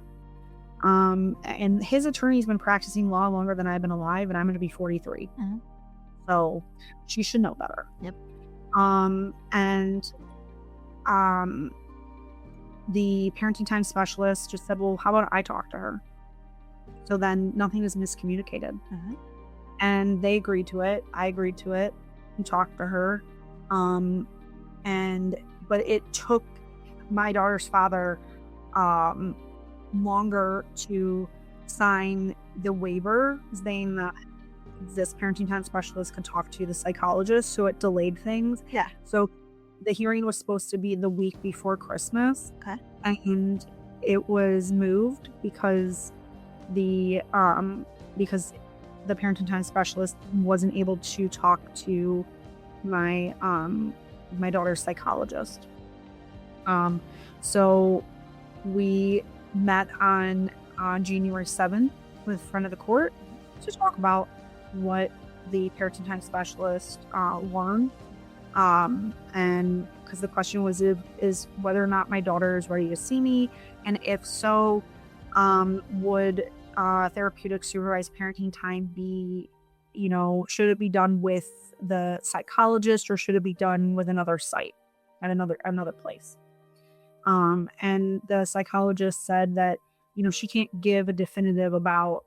S2: And his attorney's been practicing law longer than I've been alive, and I'm going to be 43.
S1: Mm-hmm.
S2: So she should know better.
S1: Yep.
S2: The parenting time specialist just said, well, how about I talk to her? So then nothing is miscommunicated.
S1: Mm-hmm.
S2: And they agreed to it. I agreed to it. We talked to her. But it took my daughter's father longer to sign the waiver saying that this parenting time specialist could talk to the psychologist, so it delayed things.
S1: Yeah.
S2: So the hearing was supposed to be the week before Christmas.
S1: Okay.
S2: And it was moved because the parenting time specialist wasn't able to talk to my daughter's psychologist. So we met on January 7th with a friend of the court to talk about what the parenting time specialist learned. And because the question was is whether or not my daughter is ready to see me, and if so, would therapeutic supervised parenting time be, should it be done with the psychologist, or should it be done with another site at another place? And the psychologist said that, she can't give a definitive about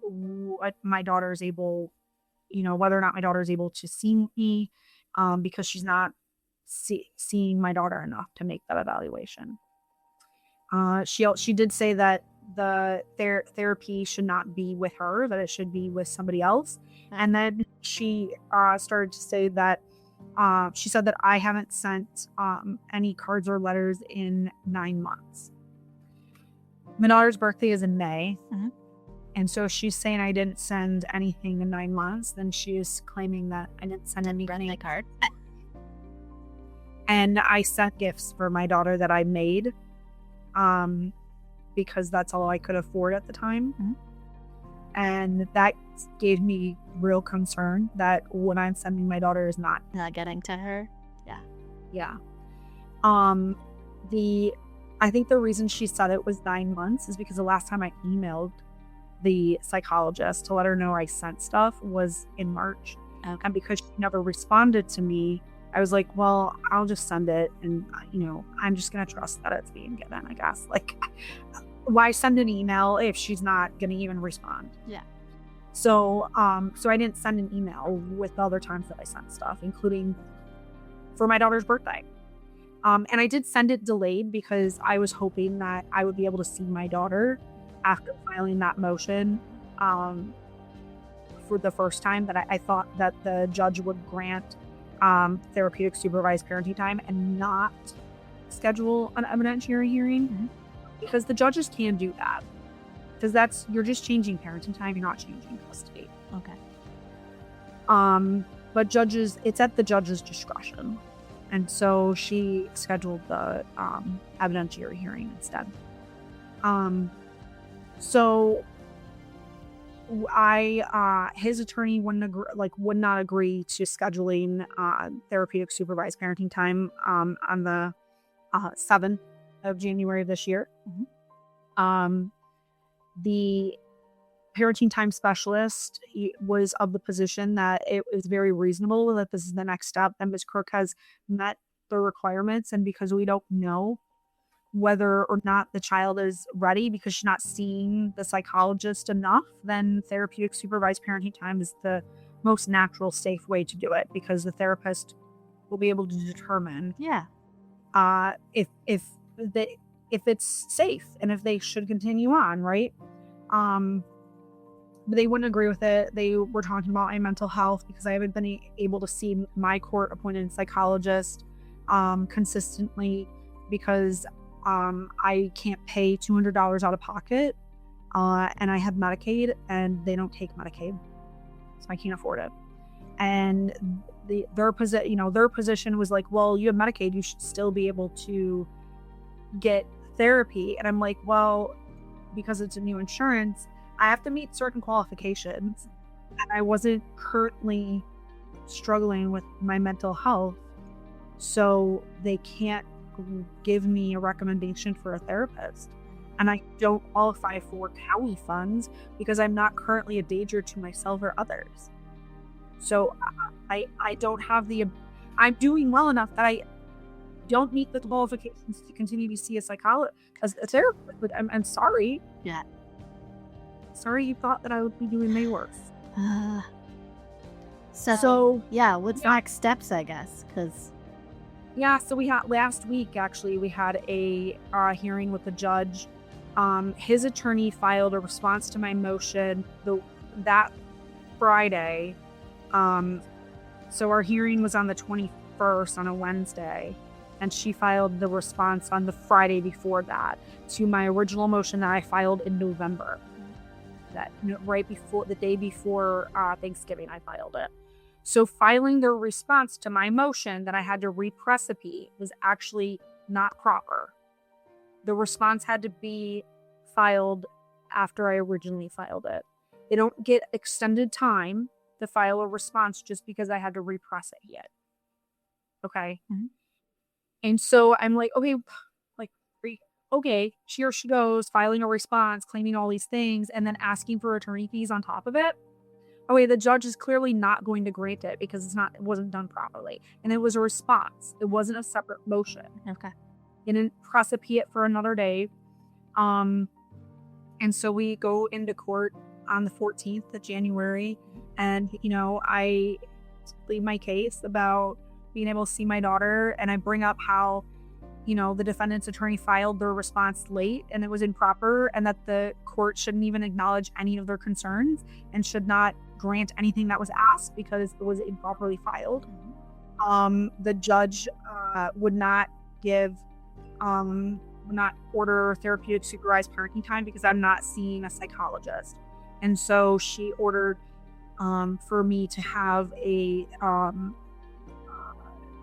S2: what my daughter is able, whether or not my daughter is able to see me, because she's not seeing my daughter enough to make that evaluation. She did say that the therapy should not be with her, that it should be with somebody else. And then she started to say that she said that I haven't sent any cards or letters in 9 months. My daughter's birthday is in May.
S1: Mhm.
S2: And so she's saying I didn't send anything in 9 months. Then she is claiming that I didn't send anything.
S1: A card.
S2: And I sent gifts for my daughter that I made, because that's all I could afford at the time.
S1: Mhm.
S2: And that gave me real concern that what I'm sending my daughter is not
S1: Getting to her.
S2: Yeah. I think the reason she said it was 9 months is because the last time I emailed the psychologist to let her know I sent stuff was in March.
S1: Okay.
S2: And because she never responded to me, I was like, well, I'll just send it, and I'm just gonna trust that it's being given, I guess. Like, why send an email if she's not gonna even respond?
S1: Yeah.
S2: So I didn't send an email with the other times that I sent stuff, including for my daughter's birthday. And I did send it delayed because I was hoping that I would be able to see my daughter after filing that motion for the first time. That I thought that the judge would grant therapeutic supervised parenting time and not schedule an evidentiary hearing.
S1: Mhm.
S2: Because the judges can do that. Because you're just changing parenting time, you're not changing custody.
S1: Okay.
S2: But it's at the judge's discretion. And so she scheduled the evidentiary hearing instead. So his attorney would not agree to scheduling therapeutic supervised parenting time on the 7th of January of this year.
S1: Mhm.
S2: The parenting time specialist was of the position that it was very reasonable that this is the next step, and Ms. Crook has met the requirements, and because we don't know whether or not the child is ready because she's not seeing the psychologist enough, then therapeutic supervised parenting time is the most natural, safe way to do it, because the therapist will be able to determine if it's safe and if they should continue on, right? But they wouldn't agree with it. They were talking about my mental health because I haven't been able to see my court-appointed psychologist consistently because I can't pay $200 out of pocket, and I have Medicaid, and they don't take Medicaid, so I can't afford it. And their position was like, well, you have Medicaid, you should still be able to get therapy. And I'm like, well, because it's a new insurance, I have to meet certain qualifications, and I wasn't currently struggling with my mental health, so they can't give me a recommendation for a therapist. And I don't qualify for county funds because I'm not currently a danger to myself or others. So I don't have I'm doing well enough that I don't meet the qualifications to continue to see a psychologist as a therapist, but I'm sorry.
S1: Yeah.
S2: Sorry you thought that I would be doing my work.
S1: So what's next steps, I guess? Because
S2: so we had last week, actually, we had a hearing with the judge. His attorney filed a response to my motion that Friday. So our hearing was on the 1st on a Wednesday, and she filed the response on the Friday before that to my original motion that I filed in November. That right before the day before Thanksgiving, I filed it. So filing their response to my motion that I had to reprecipitate was actually not proper. The response had to be filed after I originally filed it. They don't get extended time to file a response just because I had to reprecipitate it. Okay.
S1: Mhm.
S2: And so I'm like, okay, here she goes, filing a response, claiming all these things, and then asking for attorney fees on top of it. Okay, the judge is clearly not going to grant it because it wasn't done properly. And it was a response. It wasn't a separate motion.
S1: Okay.
S2: It didn't precipitate it for another day. And so we go into court on the 14th of January. And, I plead my case about being able to see my daughter. And I bring up how, the defendant's attorney filed their response late and it was improper, and that the court shouldn't even acknowledge any of their concerns and should not grant anything that was asked because it was improperly filed. The judge would not order therapeutic supervised parenting time because I'm not seeing a psychologist. And so she ordered for me to have a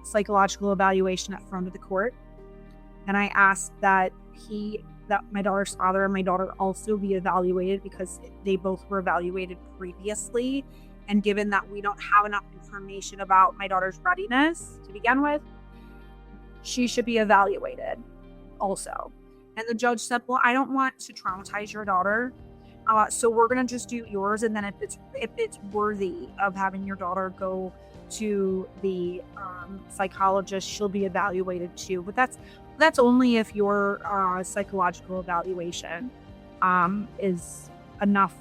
S2: psychological evaluation at front of the court. And I asked that my daughter's father and my daughter also be evaluated because they both were evaluated previously. And given that we don't have enough information about my daughter's readiness to begin with, she should be evaluated also. And the judge said, well, I don't want to traumatize your daughter. So we're going to just do yours. And then if it's worthy of having your daughter go to the psychologist, she'll be evaluated too. But that's only if your psychological evaluation is enough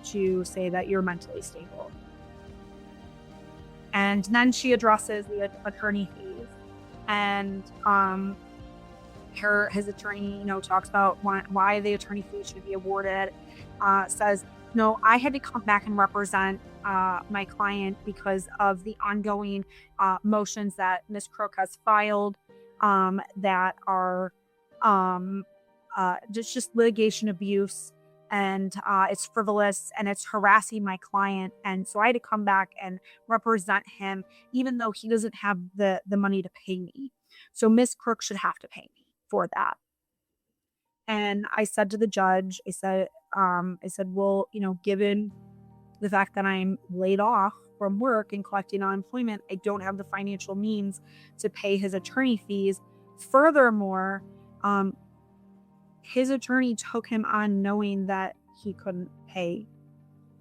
S2: to say that you're mentally stable. And then she addresses the attorney fees, and his attorney, talks about why the attorney fees should be awarded. Says, no, I had to come back and represent my client because of the ongoing motions that Ms. Crook has filed that are just litigation abuse, and it's frivolous and it's harassing my client. And so I had to come back and represent him, even though he doesn't have the money to pay me. So Ms. Crook should have to pay me for that. And I said to the judge, I said, well, given the fact that I'm laid off from work and collecting unemployment, I don't have the financial means to pay his attorney fees. Furthermore, his attorney took him on knowing that he couldn't pay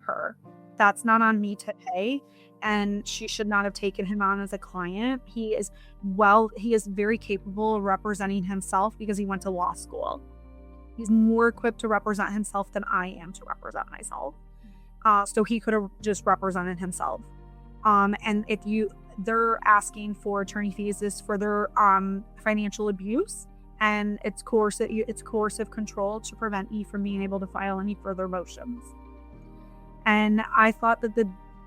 S2: her. That's not on me to pay, and she should not have taken him on as a client. He is very capable of representing himself because he went to law school. He's more equipped to represent himself than I am to represent myself. So he could have just represented himself. And they're asking for attorney fees is for their financial abuse, and it's coercive control to prevent me from being able to file any further motions. And I thought that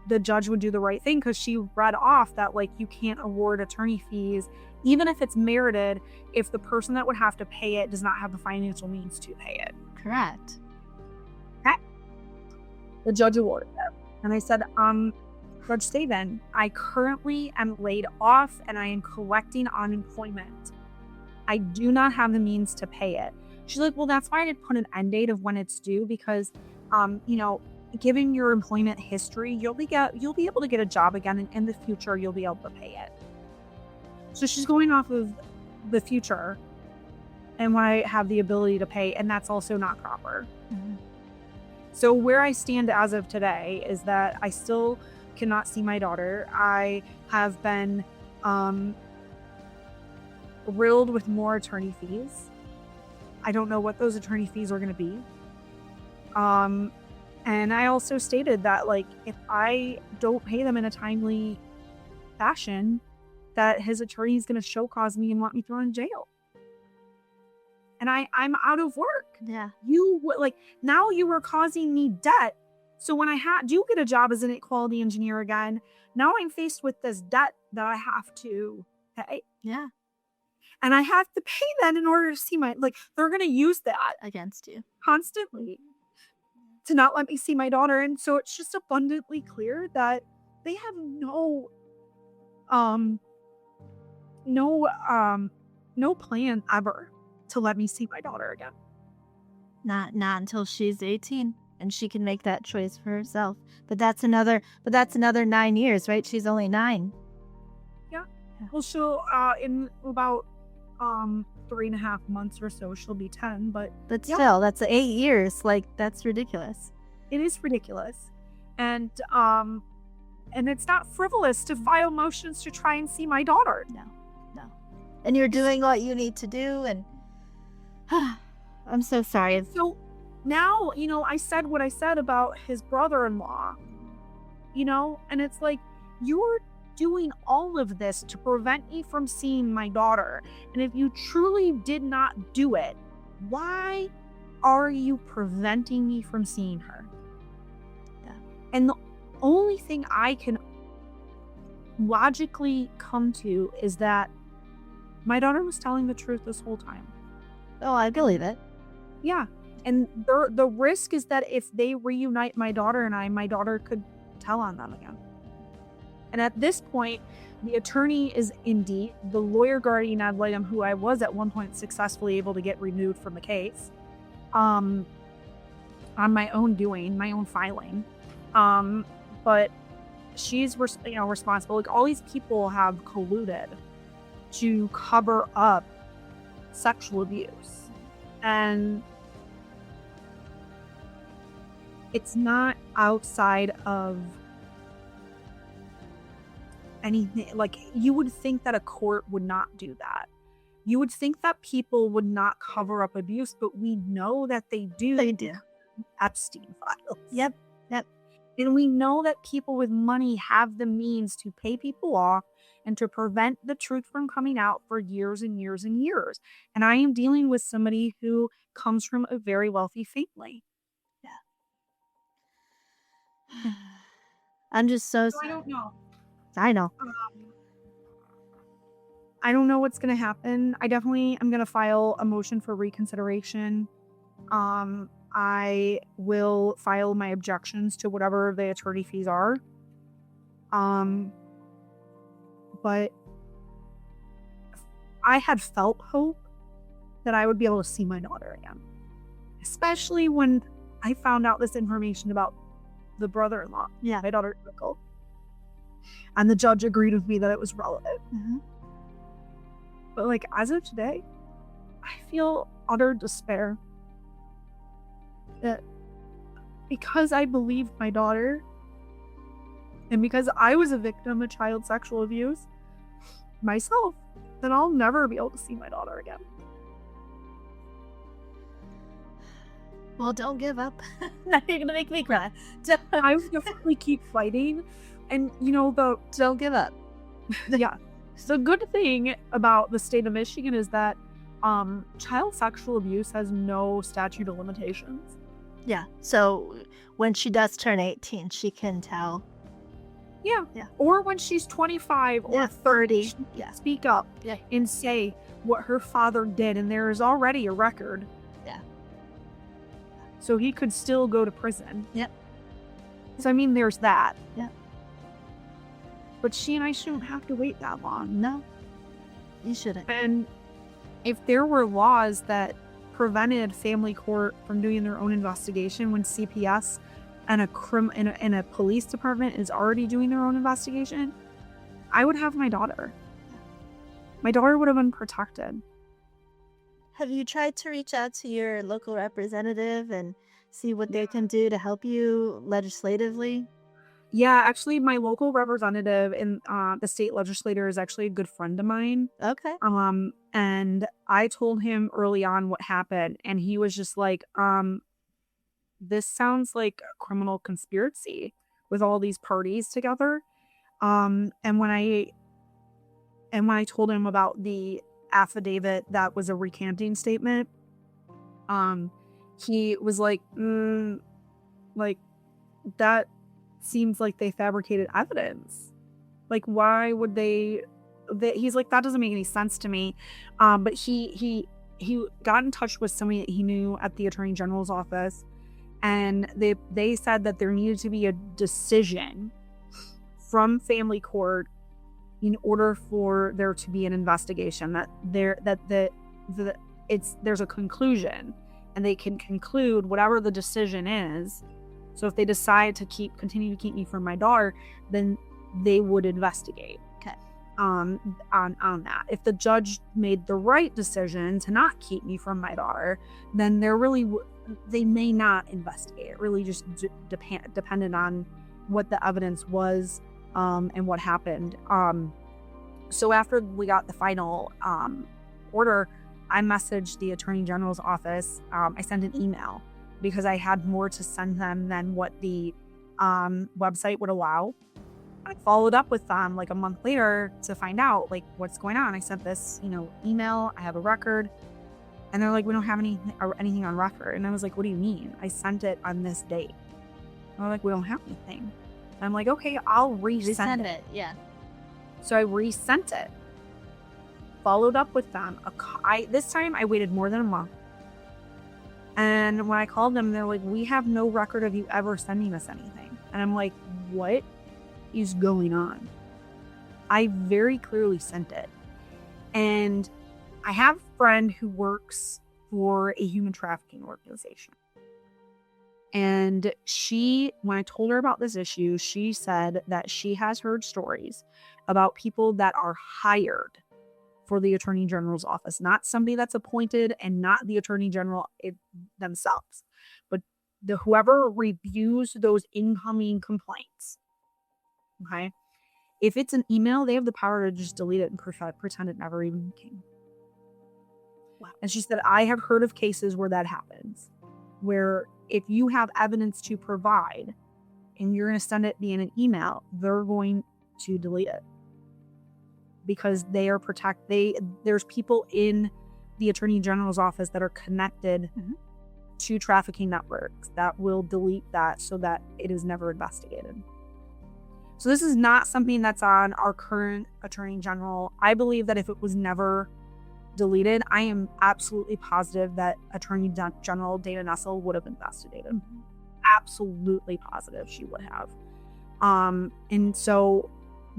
S2: the judge would do the right thing, because she read off that you can't award attorney fees even if it's merited if the person that would have to pay it does not have the financial means to pay it.
S1: Correct.
S2: Okay. The judge awarded it. And I said, Judge Saban, I currently am laid off and I am collecting unemployment. I do not have the means to pay it. She's like, well, that's why I didn't put an end date of when it's due, because, given your employment history, you'll be able to get a job again, and in the future, you'll be able to pay it. So she's going off of the future and when I have the ability to pay, and that's also not proper.
S1: Mm-hmm.
S2: So where I stand as of today is that I still cannot see my daughter. I have been riddled with more attorney fees. I don't know what those attorney fees are going to be. And I also stated that, if I don't pay them in a timely fashion, that his attorney is going to show cause me and want me thrown in jail. And I'm out of work.
S1: Yeah.
S2: Now you were causing me debt. So when I do get a job as an quality engineer again, now I'm faced with this debt that I have to pay.
S1: Yeah.
S2: And I have to pay that in order to see they're going to use that
S1: Against you.
S2: constantly to not let me see my daughter. And so it's just abundantly clear that they have um, no plan ever to let me see my daughter again.
S1: Not until she's 18 and she can make that choice for herself. But that's another 9 years, right? She's only 9.
S2: Yeah. Well, she'll in about 3.5 months or so she'll be 10, but
S1: still, that's 8 years. Like, that's ridiculous.
S2: It is ridiculous. And it's not frivolous to file motions to try and see my daughter.
S1: No. And you're doing what you need to do, and I'm so sorry.
S2: So now, I said what I said about his brother-in-law, and it's like, you're doing all of this to prevent me from seeing my daughter. And if you truly did not do it, why are you preventing me from seeing her?
S1: Yeah.
S2: And the only thing I can logically come to is that my daughter was telling the truth this whole time.
S1: Oh, I believe it.
S2: Yeah. And the risk is that if they reunite my daughter and I, my daughter could tell on them again. And at this point, the attorney is Indy, the lawyer guardian ad litem, who I was at one point successfully able to get removed from the case, on my own doing, my own filing. But she's responsible. Like, all these people have colluded to cover up sexual abuse, and it's not outside of anything. Like, you would think that a court would not do that. You would think that people would not cover up abuse, but we know that they do.
S1: They do.
S2: Epstein files.
S1: Yep.
S2: And we know that people with money have the means to pay people off and to prevent the truth from coming out for years and years and years. And I am dealing with somebody who comes from a very wealthy family.
S1: Yeah. I'm just so
S2: I don't know.
S1: I know.
S2: I don't know what's going to happen. I definitely am going to file a motion for reconsideration. I will file my objections to whatever the attorney fees are. But I had felt hope that I would be able to see my daughter again. Especially when I found out this information about the brother-in-law.
S1: Yeah.
S2: My daughter's uncle. And the judge agreed with me that it was relevant.
S1: Mm-hmm.
S2: But like, as of today, I feel utter despair that because I believed my daughter and because I was a victim of child sexual abuse myself, then I'll never be able to see my daughter again.
S1: Well, don't give up. Now you're gonna make me cry.
S2: I will definitely keep fighting. And
S1: don't give up.
S2: Yeah. The good thing about the state of Michigan is that child sexual abuse has no statute of limitations.
S1: Yeah. So when she does turn 18, she can tell.
S2: Yeah.
S1: Yeah.
S2: Or when she's 25 or 30,
S1: yeah.
S2: Speak up and say what her father did. And there is already a record.
S1: Yeah.
S2: So he could still go to prison.
S1: Yep.
S2: So, I mean, there's that.
S1: Yeah.
S2: But she and I shouldn't have to wait that long.
S1: No, you shouldn't.
S2: And if there were laws that prevented family court from doing their own investigation when CPS and a police department is already doing their own investigation, I would have my daughter. My daughter would have been protected.
S1: Have you tried to reach out to your local representative and see what they can do to help you legislatively?
S2: Yeah, actually, my local representative in the state legislature is actually a good friend of mine.
S1: Okay.
S2: And I told him early on what happened, and he was just like, this sounds like a criminal conspiracy with all these parties together. And when I told him about the affidavit that was a recanting statement, he was like, like that seems like they fabricated evidence. Like, why would they he's like, that doesn't make any sense to me. But he got in touch with somebody that he knew at the Attorney General's office, and they said that there needed to be a decision from family court in order for there to be an investigation, there's a conclusion, and they can conclude whatever the decision is. So if they decide to continue to keep me from my daughter, then they would investigate.
S1: Okay.
S2: On that. If the judge made the right decision to not keep me from my daughter, then they may not investigate. It really just depended on what the evidence was, and what happened. So after we got the final order, I messaged the Attorney General's office. I sent an email because I had more to send them than what the website would allow. I followed up with them like a month later to find out like what's going on. I sent this, email. I have a record, and they're like, we don't have anything on record. And I was like, what do you mean? I sent it on this date. And they're like, we don't have anything. And I'm like, okay, I'll resend it.
S1: Yeah.
S2: So I resent it. Followed up with them. This time I waited more than a month. And when I called them, they're like, we have no record of you ever sending us anything. And I'm like, what is going on? I very clearly sent it. And I have a friend who works for a human trafficking organization. And when I told her about this issue, she said that she has heard stories about people that are hired for the Attorney General's office, not somebody that's appointed and not the Attorney General themselves, but whoever reviews those incoming complaints. Okay. If it's an email, they have the power to just delete it and pretend it never even came. Wow. And she said, I have heard of cases where that happens, where if you have evidence to provide and you're going to send it via an email, they're going to delete it because they are there's people in the Attorney General's office that are connected to trafficking networks that will delete that so that it is never investigated. So this is not something that's on our current Attorney General. I believe that if it was never deleted, I am absolutely positive that Attorney General Dana Nessel would have investigated. Absolutely positive she would have. And so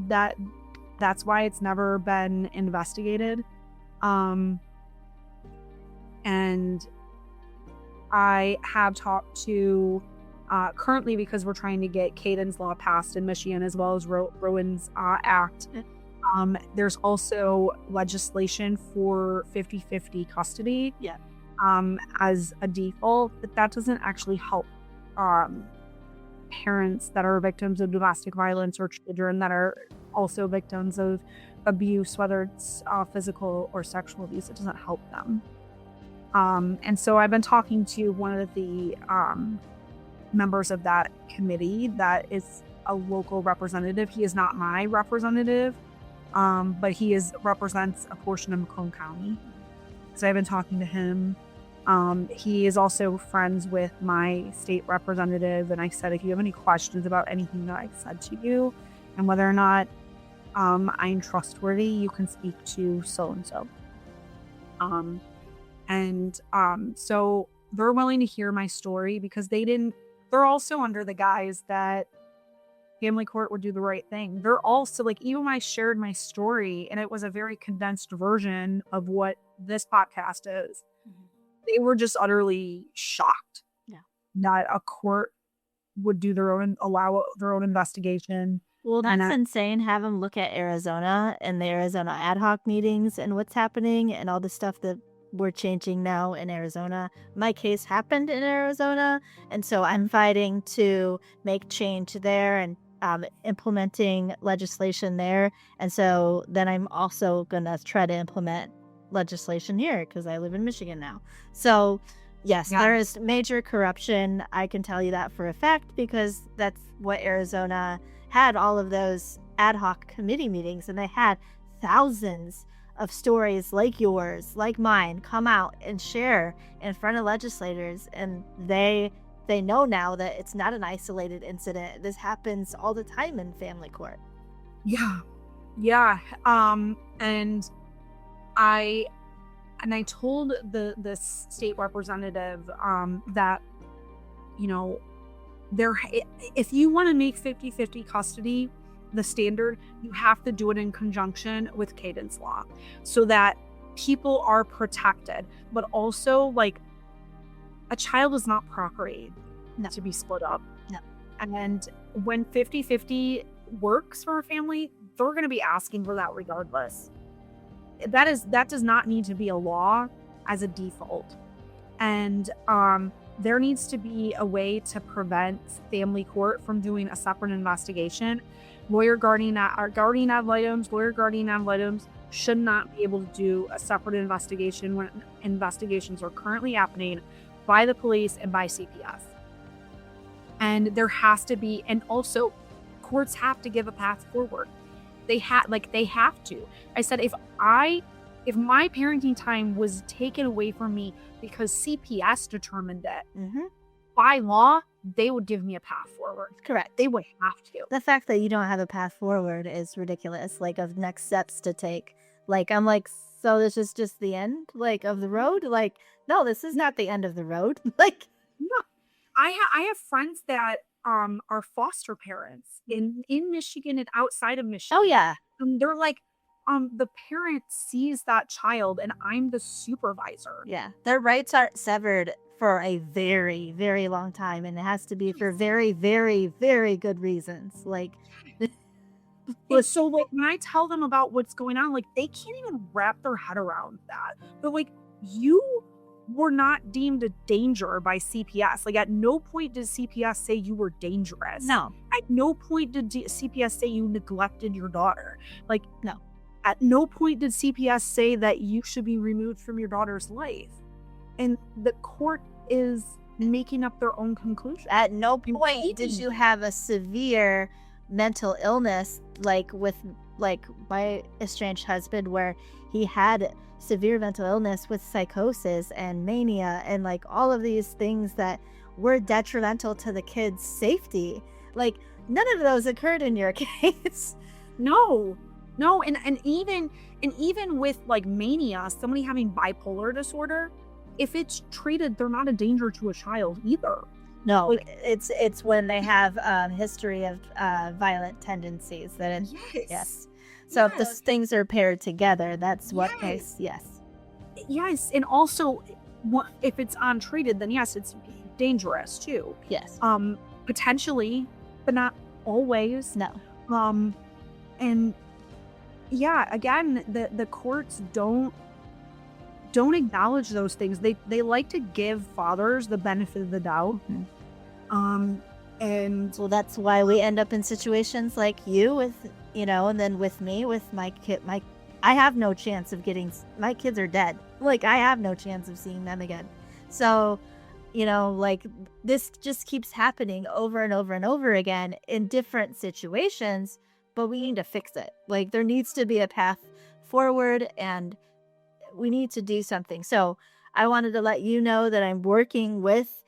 S2: that's why it's never been investigated. And I have talked to currently, because we're trying to get Caden's law passed in Michigan as well as Rowan's Act. There's also legislation for 50-50 custody as a default, but that doesn't actually help parents that are victims of domestic violence or children that are also victims of abuse, whether it's physical or sexual abuse. It doesn't help them. And so I've been talking to one of the members of that committee that is a local representative. He is not my representative. But he represents a portion of Macomb County. So I've been talking to him. He is also friends with my state representative. And I said, if you have any questions about anything that I've said to you and whether or not I'm trustworthy, you can speak to so-and-so. So they're willing to hear my story because they're also under the guise that family court would do the right thing. They're also like, even when I shared my story and it was a very condensed version of what this podcast is, they were just utterly shocked that a court would allow their own investigation.
S1: Well, that's insane. Have them look at Arizona and the Arizona ad hoc meetings and what's happening and all the stuff that we're changing now in Arizona. My case happened in Arizona, and so I'm fighting to make change there and implementing legislation there. And so then I'm also going to try to implement legislation here because I live in Michigan now. So yes, there is major corruption. I can tell you that for a fact because that's what Arizona had, all of those ad hoc committee meetings, and they had thousands of stories like yours, like mine, come out and share in front of legislators. And they know now that it's not an isolated incident. This happens all the time in family court.
S2: Yeah. Yeah. And I told the state representative that, you know, if you want to make 50-50 custody the standard, you have to do it in conjunction with cadence law so that people are protected. But also, like, a child is not property
S1: No.
S2: to be split up.
S1: No.
S2: And when 50-50 works for a family, they're going to be asking for that regardless. That does not need to be a law as a default. And there needs to be a way to prevent family court from doing a separate investigation. Lawyer guardian ad litems should not be able to do a separate investigation when investigations are currently happening by the police and by CPS. And there has to be, and also courts have to give a path forward. They have to. I said, if my parenting time was taken away from me because CPS determined it, by law, they would give me a path forward.
S1: Correct.
S2: They would have to.
S1: The fact that you don't have a path forward is ridiculous, like, of next steps to take. Like, I'm like, so this is just the end, like, of the road? Like, no, this is not the end of the road. Like,
S2: no. I have friends that are foster parents in Michigan and outside of Michigan.
S1: oh yeah.
S2: And they're like, the parent sees that child and I'm the supervisor.
S1: Yeah. Their rights aren't severed for a very, very long time, and it has to be for very, very, very good reasons. Like,
S2: so, like, when I tell them about what's going on, like, they can't even wrap their head around that. But, like, you were not deemed a danger by CPS. Like, at no point did CPS say you were dangerous.
S1: no.
S2: At no point did CPS say you neglected your daughter. Like,
S1: No.
S2: At no point did CPS say that you should be removed from your daughter's life. And the court is making up their own conclusion.
S1: At no point did you have a severe mental illness, like with my estranged husband, where he had severe mental illness with psychosis and mania and like all of these things that were detrimental to the kid's safety. Like, none of those occurred in your case.
S2: No, and even with like mania, somebody having bipolar disorder, if it's treated, they're not a danger to a child either.
S1: No, like, it's when they have history of violent tendencies that it, yes. So if the things are paired together, that's what makes
S2: yes, and also if it's untreated, then yes, it's dangerous too.
S1: Yes.
S2: Potentially, but not always.
S1: No.
S2: And yeah, again, the courts don't acknowledge those things. They like to give fathers the benefit of the doubt. And
S1: well, that's why we end up in situations like you with, and then with me, with my kid, I have no chance of my kids are dead. Like, I have no chance of seeing them again. So, like, this just keeps happening over and over and over again in different situations, but we need to fix it. Like, there needs to be a path forward and we need to do something. So I wanted to let you know that I'm working with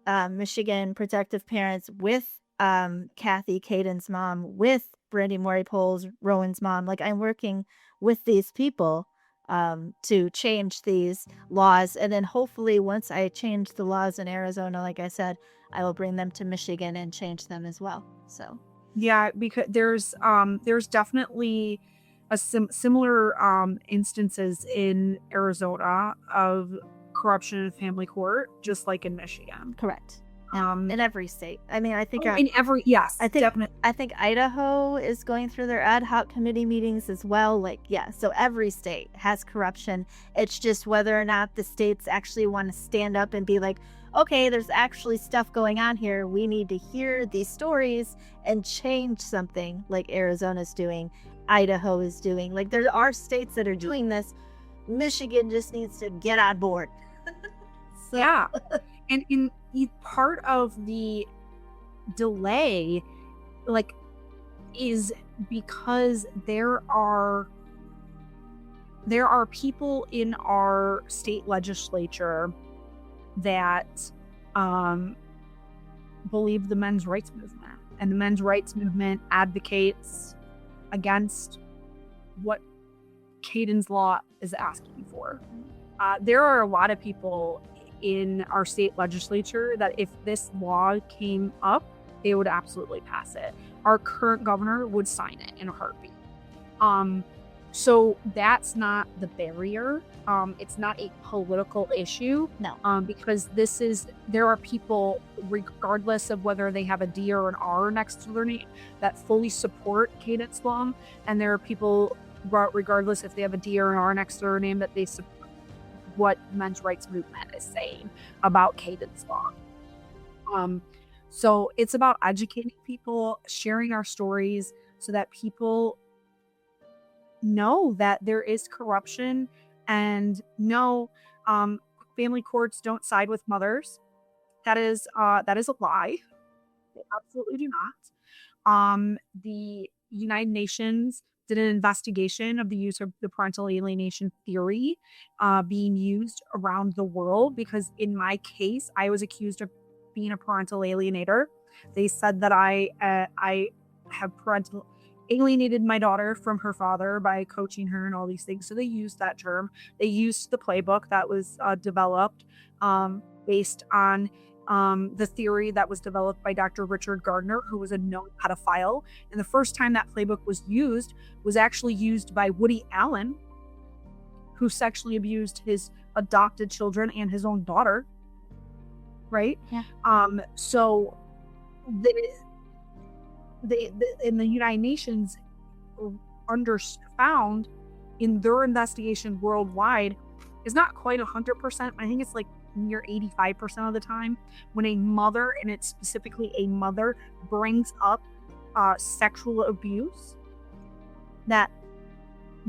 S1: Michigan Protective Parents, with Kathy Caden's mom, with Brandy Mori-Pole's Rowan's mom. Like, I'm working with these people to change these laws. And then hopefully once I change the laws in Arizona, like I said, I will bring them to Michigan and change them as well. So
S2: yeah, because there's definitely a similar instances in Arizona of corruption in family court, just like in Michigan.
S1: Correct. In every state. I mean, I think
S2: in every, yes,
S1: I think
S2: definitely.
S1: I think Idaho is going through their ad hoc committee meetings as well. Like, yeah, so every state has corruption. It's just whether or not the states actually want to stand up and be like, okay, there's actually stuff going on here. We need to hear these stories and change something, like Arizona's doing, Idaho is doing. Like, there are states that are doing this. Michigan just needs to get on board.
S2: So. Yeah. And in part of the delay, like, is because there are people in our state legislature that believe the men's rights movement, and the men's rights movement advocates against what Caden's law is asking for. There are a lot of people in our state legislature that if this law came up, they would absolutely pass it. Our current governor would sign it in a heartbeat. So that's not the barrier. It's not a political issue.
S1: No.
S2: Because there are people, regardless of whether they have a D or an R next to their name, that fully support Caden's law. And there are people, regardless if they have a D or an R next to their name, that they support what men's rights movement is saying about Caden's law. So it's about educating people, sharing our stories so that people know that there is corruption and no, family courts don't side with mothers. That is a lie. They absolutely do not. The United Nations did an investigation of the use of the parental alienation theory being used around the world, because in my case, I was accused of being a parental alienator. They said that I have parental alienated my daughter from her father by coaching her and all these things. So they used that term. They used the playbook that was developed based on the theory that was developed by Dr. Richard Gardner, who was a known pedophile. And the first time that playbook was actually used by Woody Allen, who sexually abused his adopted children and his own daughter. Right?
S1: Yeah.
S2: So in the United Nations found in their investigation worldwide is not quite 100%. I think it's like near 85% of the time when a mother, and it's specifically a mother, brings up sexual abuse, that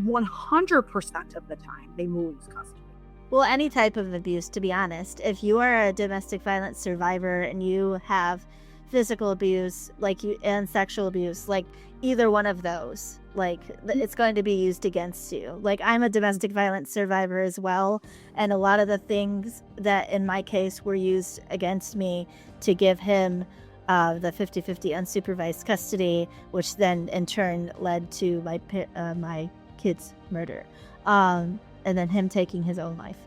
S2: 100% of the time they will lose custody.
S1: Well, any type of abuse, to be honest. If you are a domestic violence survivor and you have physical abuse and sexual abuse, like either one of those, like it's going to be used against you. Like, I'm a domestic violence survivor as well, and a lot of the things that in my case were used against me to give him the 50-50 unsupervised custody, which then in turn led to my kid's murder, and then him taking his own life.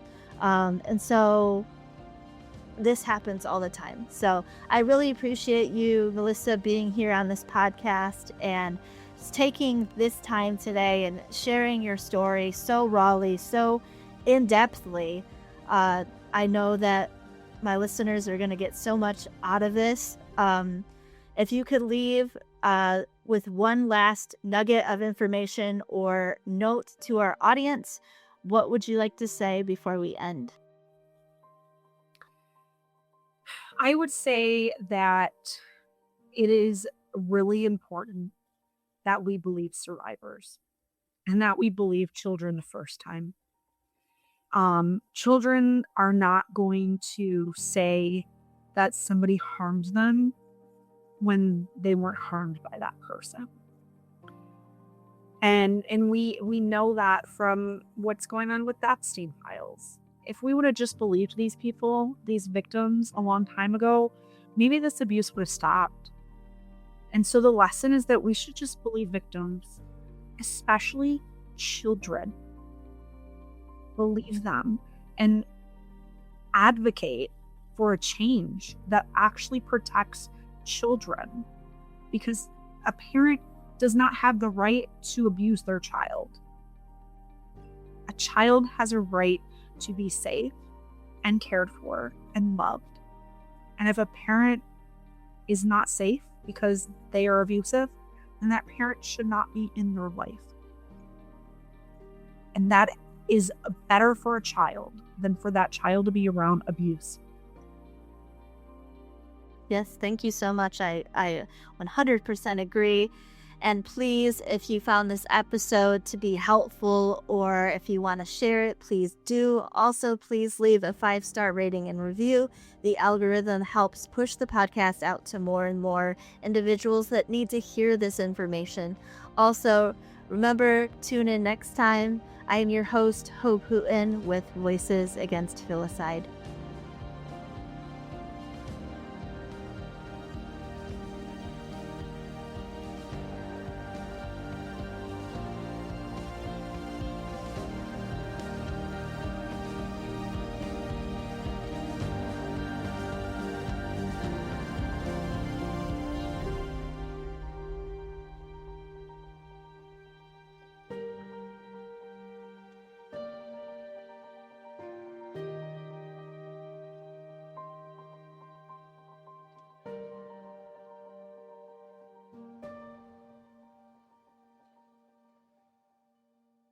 S1: And so this happens all the time. So I really appreciate you, Melissa, being here on this podcast and taking this time today and sharing your story so rawly, so in-depthly. I know that my listeners are going to get so much out of this. If you could leave with one last nugget of information or note to our audience, what would you like to say before we end?
S2: I would say that it is really important that we believe survivors and that we believe children the first time. Children are not going to say that somebody harmed them when they weren't harmed by that person. And we know that from what's going on with Epstein files. If we would have just believed these people, these victims, a long time ago, maybe this abuse would have stopped. And so the lesson is that we should just believe victims, especially children. Believe them and advocate for a change that actually protects children, because a parent does not have the right to abuse their child. A child has a right to be safe and cared for and loved. And if a parent is not safe because they are abusive, then that parent should not be in their life. And that is better for a child than for that child to be around abuse.
S1: Yes, thank you so much. I 100% agree. And please, if you found this episode to be helpful or if you want to share it, please do. Also, please leave a 5-star rating and review. The algorithm helps push the podcast out to more and more individuals that need to hear this information. Also, remember, tune in next time. I am your host, Hope Hooten, with Voices Against Familicide.